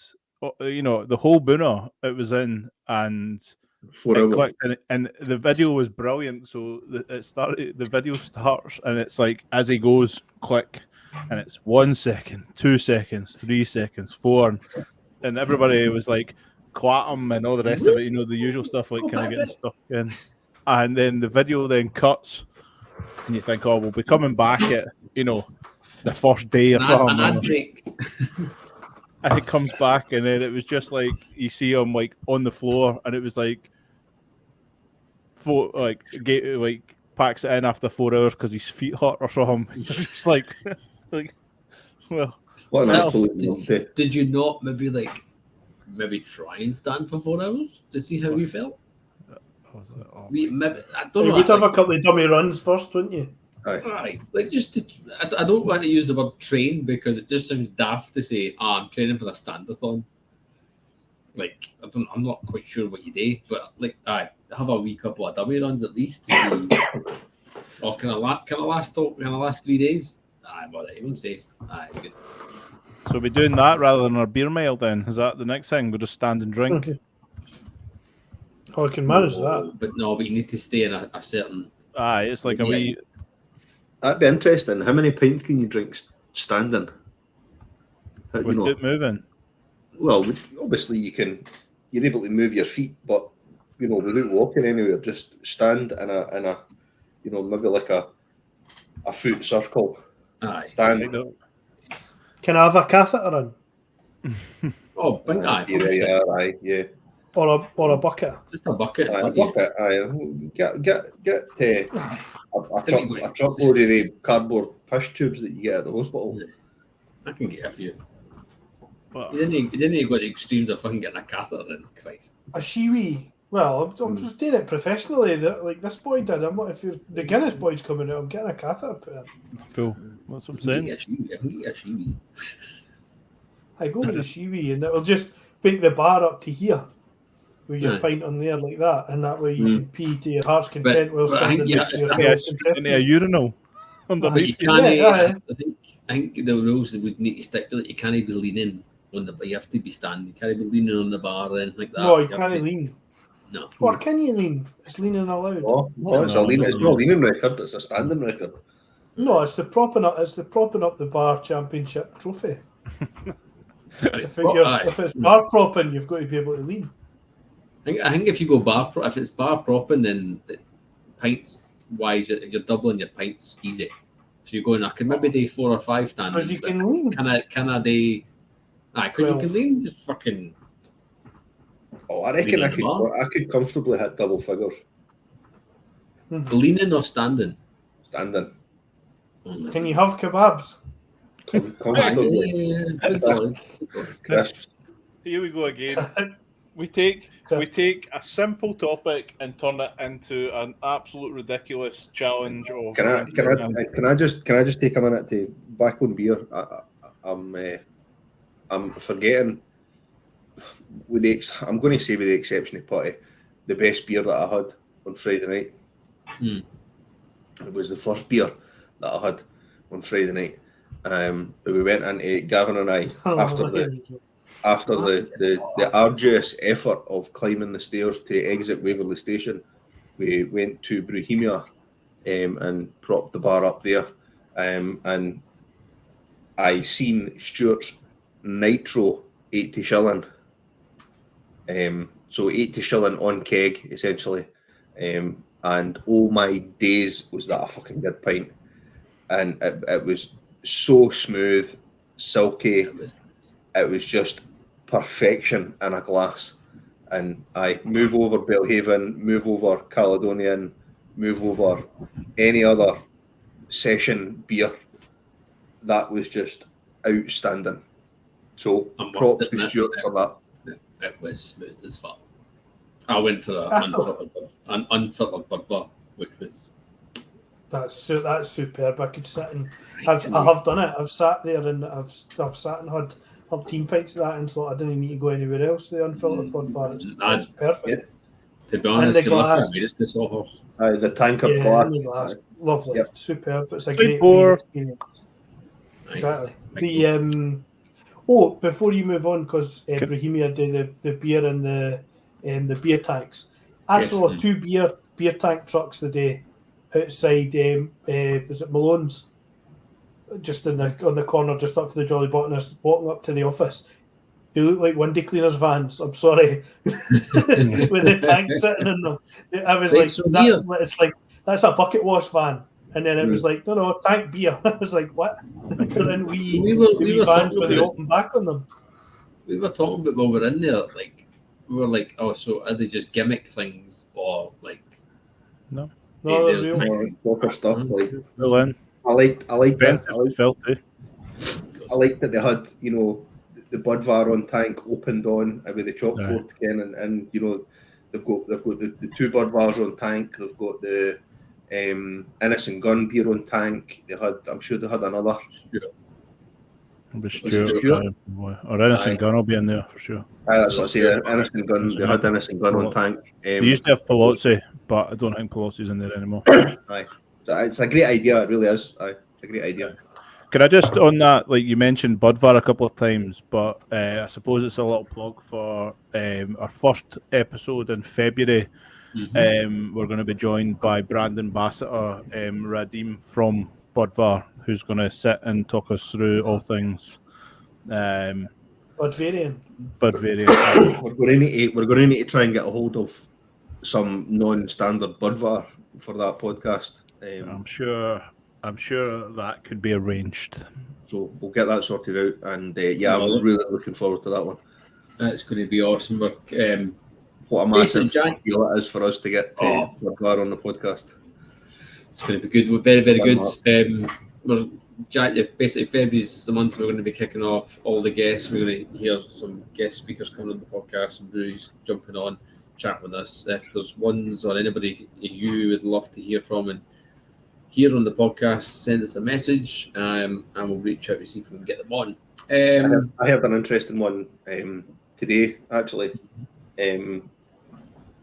the whole boona it was in, and it clicked, and the video was brilliant. So the video starts, and it's as he goes, click, and it's 1 second, 2 seconds, 3 seconds, 4, and everybody was clap him and all the rest of it, the usual stuff, kind of getting stuck in, and then the video then cuts. And you think, we'll be coming back at, the first day or something. An ad break. And he comes back, and then it was just like you see him like on the floor, and it was like packs it in after 4 hours because his feet hurt or something. It's like, well, What an Well, absolute numpty. Did you not maybe try and stand for 4 hours to see how you felt? Maybe, I don't You know. would have a couple of dummy runs first, wouldn't you? Right, like I don't want to use the word train because it just sounds daft to say, I'm training for a stand-a-thon. Like, I'm not quite sure what you do, but like, have a wee couple of dummy runs at least to see. Or can I last 3 days? I'm alright, I'm safe. Good. so we're doing that rather than our beer mile then? Is that the next thing? We'll just stand and drink? Oh, I can manage that. But you need to stay in a certain. Aye, it's like a wee. That'd be interesting. How many pints can you drink standing? Without moving. Well, obviously you're able to move your feet, but without walking anywhere, just stand in a maybe like a foot circle. Aye. Stand. Can I have a catheter in? Oh, big aye. Yeah. Or a bucket? Just a bucket. A bucket. Get a truckload of the cardboard piss tubes that you get at the hospital. I can get a few. Well, You didn't go to the extremes of fucking getting a catheter in. Christ. A shiwi. Well, I'm just doing it professionally. Like this boy did. If the Guinness boy's coming out, I'm getting a catheter put in. Phil, that's what I'm I saying. can get a shiwi. I go with the shiwi, and it'll just pick the bar up to here with your pint on there like that, and that way you can pee to your heart's content while but I think, standing next to your Yeah, fellow into a urinal. But you can't. I think the rules would need to stipulate you can't be leaning on the. You have to be standing. You can't be leaning on the bar or anything like that. No, you can't lean. No. Or can you lean? Is leaning allowed? No, it's a lean. It's not a leaning record. It's a standing record. No, it's the propping up. It's the propping up the bar championship trophy. If it's bar propping, you've got to be able to lean. I think if you go if it's bar propping, then pints wise, you're doubling your pints easy. So you're going. I can maybe do 4 or 5 standing. Because you can lean. Can I do? Because you can lean. Just fucking. Oh, I reckon I could comfortably hit double figures. Leaning or standing? Standing. Can you have kebabs? Comfortably. Crisps. Here we go again. We take a simple topic and turn it into an absolute ridiculous challenge. Can I just take a minute to back on beer? I'm forgetting. I'm going to say with the exception of Putty, the best beer that I had on Friday night. It was the first beer that I had on Friday night. We went into Gavin and I after the arduous effort of climbing the stairs to exit Waverley Station. We went to Brewhemia and propped the bar up there, and I seen Stuart's Nitro 80 shilling. So 80 shilling on keg essentially, and oh my days, was that a fucking good pint. And it was so smooth, silky. It was just perfection in a glass. And I move over Belhaven, move over Caledonian, move over any other session beer. That was just outstanding. So props to Stuart for that. It was smooth as fuck. I went for an unfiltered Budvar, which was. That's superb. I could sit and I have done it. I've sat there and I've sat and had up 10 pints of that and thought I didn't need to go anywhere else. The unfiltered Budvar, it's perfect. Yeah. To be honest, the glass, the tankard glass. Lovely, superb. It's a Sweet great experience. Exactly. Before you move on, because Brewhemia did the beer and the beer tanks. I saw 2 beer tank trucks the day outside. Was it Malone's? Just on the corner, just up for the Jolly Botanist, walking up to the office. They look like windy cleaners vans. I'm sorry, with the tank sitting in them. I was it's like that's a bucket wash van. And then it was like, no, tank beer. I was like, what? They're in wee vans with the open back on them. we were talking about while we were in there, like we were like, oh, so are they just gimmick things or like No, they're they're real. tiny- Proper stuff. Like Fill in. I liked Depends that. if it's felt too. I liked that they had, you know, the Budvar on tank opened on with the chalkboard again, and you know, they've got the two Budvars on tank. They've got the Innocent Gun beer on tank. I'm sure they had another. It'll be it Stuart Stuart? or Innocent Aye. Gun will be in there for sure. That's what I say. Innocent Gun. They had Innocent Gun on tank. They used to have Palozzi, but I don't think Palozzi's in there anymore. Aye, it's a great idea. It really is. Aye, it's a great idea. Can I just on that, like you mentioned Budvar a couple of times, but I suppose it's a little plug for our first episode in February. We're going to be joined by brand ambassador Radim from Budvar, who's going to sit and talk us through all things Budvarian. We're going to need to try and get a hold of some non-standard Budvar for that podcast. I'm sure that could be arranged. So we'll get that sorted out, and I'm really looking forward to that one. That's going to be awesome. What a massive Basically, deal it is for us to get Budvar on the podcast. It's going to be good. We're very, very good. Basically, February's the month we're going to be kicking off all the guests. We're going to hear some guest speakers coming on the podcast, some breweries jumping on, chat with us. If there's ones or anybody you would love to hear from and hear on the podcast, send us a message, and we'll reach out to see if we can get them on. I heard an interesting one today, actually.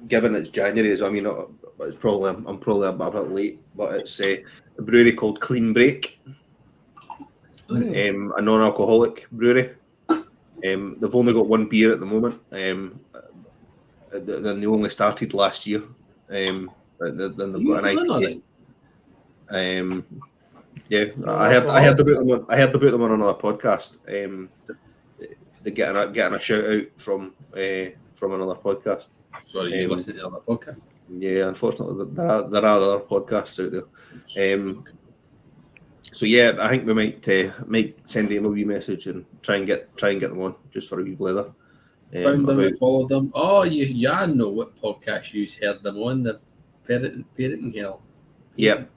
Given it's January, so I mean, I'm probably a bit late, but it's a brewery called Clean Break, a non-alcoholic brewery. They've only got one beer at the moment. Then they only started last year. Then they've got an IPA. I heard about them on another podcast. They're getting a shout out from another podcast. Sorry, you listen to other podcasts? Yeah, unfortunately, there are other podcasts out there. So yeah, I think we might send them a wee message and try and get them on just for a wee blather. Found them and followed them. Oh, you know what podcast you heard them on? The Parenting Hell. Yep.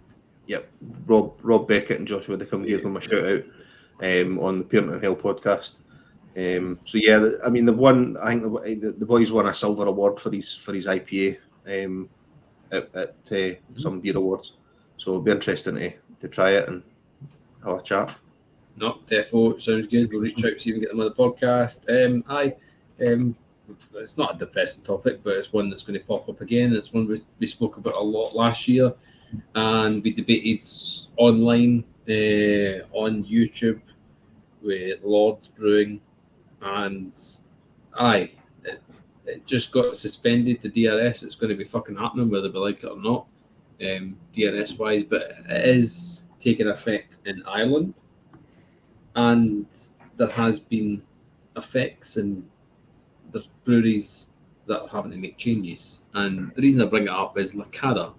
Rob Beckett and Joshua Wickham gave them a shout out on the Parenting Hell podcast. So yeah, I mean I think the boys won a silver award for his IPA at some beer awards. So it'll be interesting to try it and have a chat. No, defo sounds good. We'll reach out to see if we can get them on the podcast. It's not a depressing topic, but it's one that's going to pop up again. It's one we spoke about a lot last year, and we debated online on YouTube with Lord's Brewing, and it just got suspended to DRS. It's going to be fucking happening whether we like it or not, DRS wise, but it is taking effect in Ireland, and there has been effects, and there's breweries that are having to make changes. And the reason I bring it up is Lacada,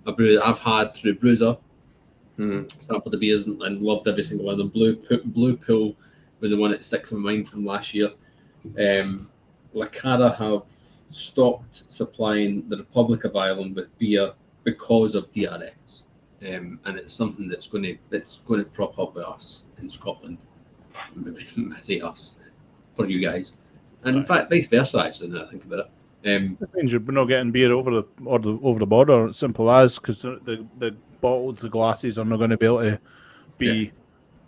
a brewery that I've had through Bruiser, sampled the beers and loved every single one of them. Blue Pool was the one that sticks in my mind from last year. Lacada have stopped supplying the Republic of Ireland with beer because of DRX, and it's something that's going to prop up with us in Scotland. Maybe I say us for you guys, and in fact, vice versa. Actually, now I think about it, This means you're not getting beer over the border. Simple as, because the bottles, the glasses are not going to be able to be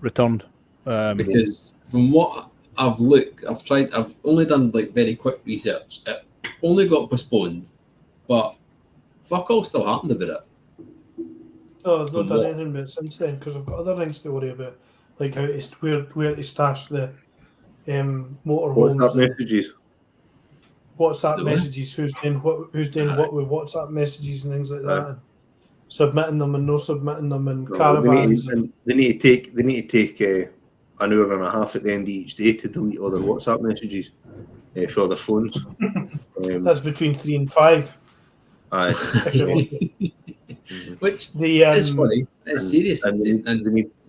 returned. Because from what I've looked, I've only done like very quick research. It only got postponed, but fuck all still happened about it. Oh, I've not done anything about it since then because I've got other things to worry about, like how where to stash the motorhomes. WhatsApp messages. WhatsApp messages. Who's doing what with WhatsApp messages and things like that. And submitting them and no submitting them and caravans. They need to take an hour and a half at the end of each day to delete all their WhatsApp messages for their phones. That's between 3 and 5. Aye. Which is funny. It's serious. And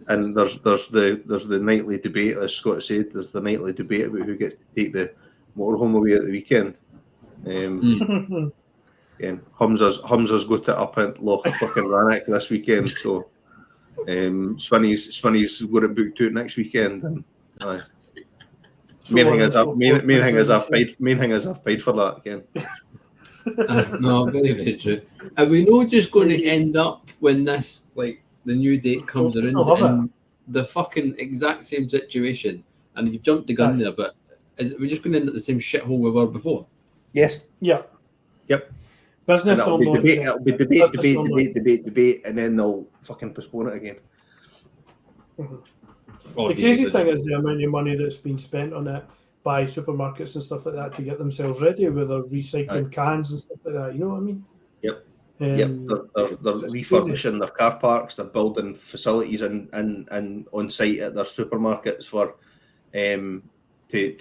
and there's the nightly debate, as Scott said. There's the nightly debate about who gets to take the motorhome away at the weekend. And Humza's got it up at Loch fucking Rannoch this weekend, so Swinny's got it booked out next weekend. And main thing is I've paid for that again. No, very, very true. Are we not just going to end up when this, like, the new date comes around in the fucking exact same situation? And you've jumped the gun there, but we're just going to end up the same shithole we were before? Yes. Yeah. Yep. Business It'll be debate, and then they'll fucking postpone it again. The crazy thing is the amount of money that's been spent on it by supermarkets and stuff like that to get themselves ready, with their recycling cans and stuff like that. You know what I mean? Yep. They're refurbishing their car parks. They're building facilities and on site at their supermarkets for to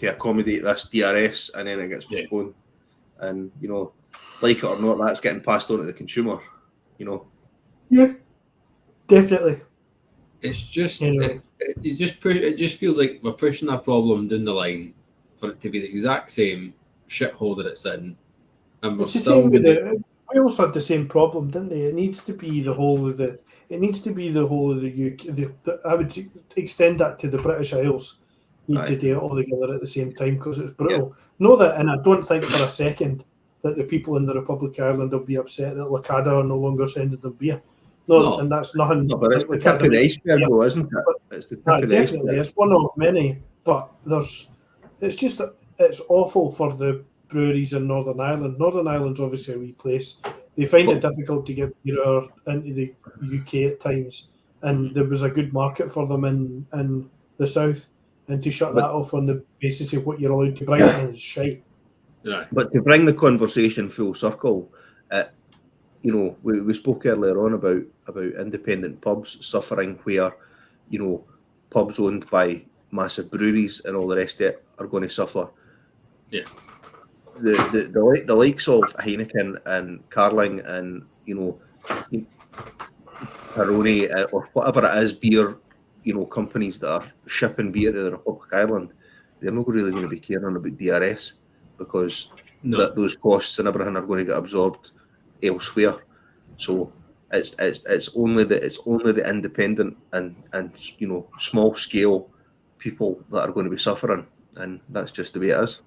accommodate this DRS, and then it gets postponed. And you know, like it or not, that's getting passed on to the consumer. You know. Yeah. Definitely. It's just it just feels like we're pushing a problem down the line for it to be the exact same shithole that it's in, and we're It's the still same with gonna... Wales had the same problem, didn't they? It needs to be the whole of the. It needs to be the whole of the UK. I would extend that to the British Isles. Need to do it all together at the same time because it's brutal. Know that, and I don't think for a second that the people in the Republic of Ireland will be upset that Lacada are no longer sending them beer. No, and that's nothing. No, but it's the tip of the iceberg, though, isn't it? It's the tip of the iceberg. It's one of many, but it's awful for the breweries in Northern Ireland. Northern Ireland's obviously a wee place. They find it difficult to get beer into the UK at times, and there was a good market for them in the south, and to shut that off on the basis of what you're allowed to bring is shite. Yeah. But to bring the conversation full circle, you know, we spoke earlier on about independent pubs suffering, where, you know, pubs owned by massive breweries and all the rest of it are going to suffer. Yeah. The likes of Heineken and Carling and, you know, Peroni or whatever it is, beer, you know, companies that are shipping beer to the Republic of Ireland, they're not really going to be caring about DRS, because those costs and everything are going to get absorbed elsewhere. So it's only the independent and you know, small scale people that are going to be suffering, and that's just the way it is.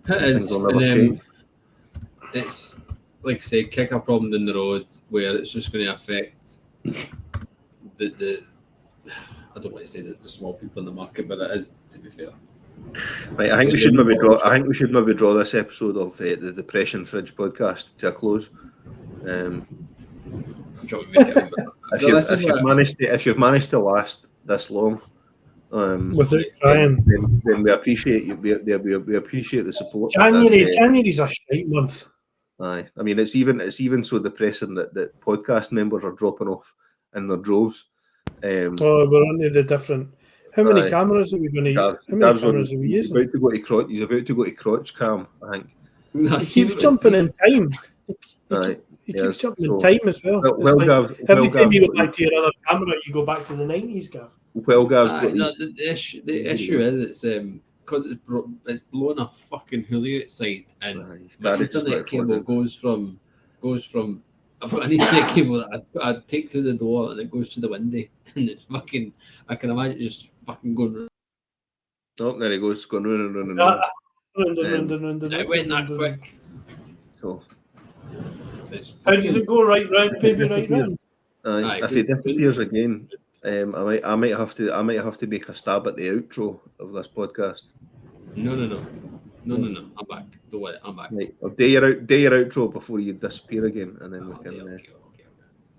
It is, and it's like I say, kick a problem down the road where it's just going to affect the I don't want to say the small people in the market, but it is, to be fair. Right, I think we should maybe draw this episode of the Depression Fridge podcast to a close. If you've managed to last this long, without crying, then we appreciate you. We appreciate the support. January's a shite month. Aye, I mean it's even so depressing that podcast members are dropping off in their droves. We're onto the different. How many cameras are we going to use? How many cameras are we using? He's about to go to crotch cam, I think. He keeps jumping in time. He keeps jumping in time as well. Every time you go back to your other camera, you go back to the 90s, Gav. Well, Gav. The issue is it's because it's blowing a fucking hoolie outside, and my Ethernet cable goes from. I've got an Ethernet cable that I take through the door, and it goes to the window, and it's fucking. I can imagine it just fucking going. Oh, there he goes, going round. It went that quick. So. How does it go? Right round, baby, right round. If it disappears again, I might have to make a stab at the outro of this podcast. No. I'm back. Don't worry, I'm back. Right. I'll do your outro before you disappear again, and then we can.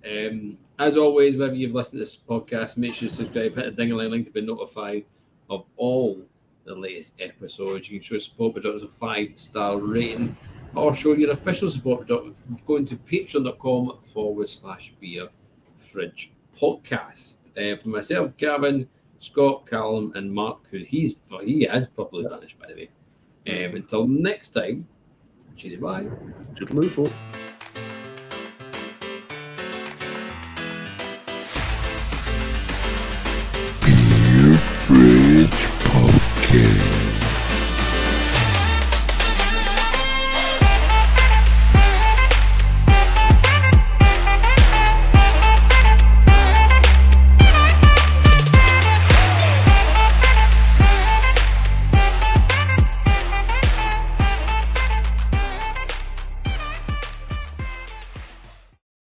Okay. As always, whenever you've listened to this podcast, make sure to subscribe, hit the ding-a-ling to be notified of all the latest episodes. You can show support by dropping us a 5-star rating, or show your official support by going to patreon.com/beer fridge podcast. For myself, Gavin, Scott, Callum, and Mark, who he is properly vanished, by the way. Until next time, cheery bye. Toodaloo, folk. Bridge Podcast.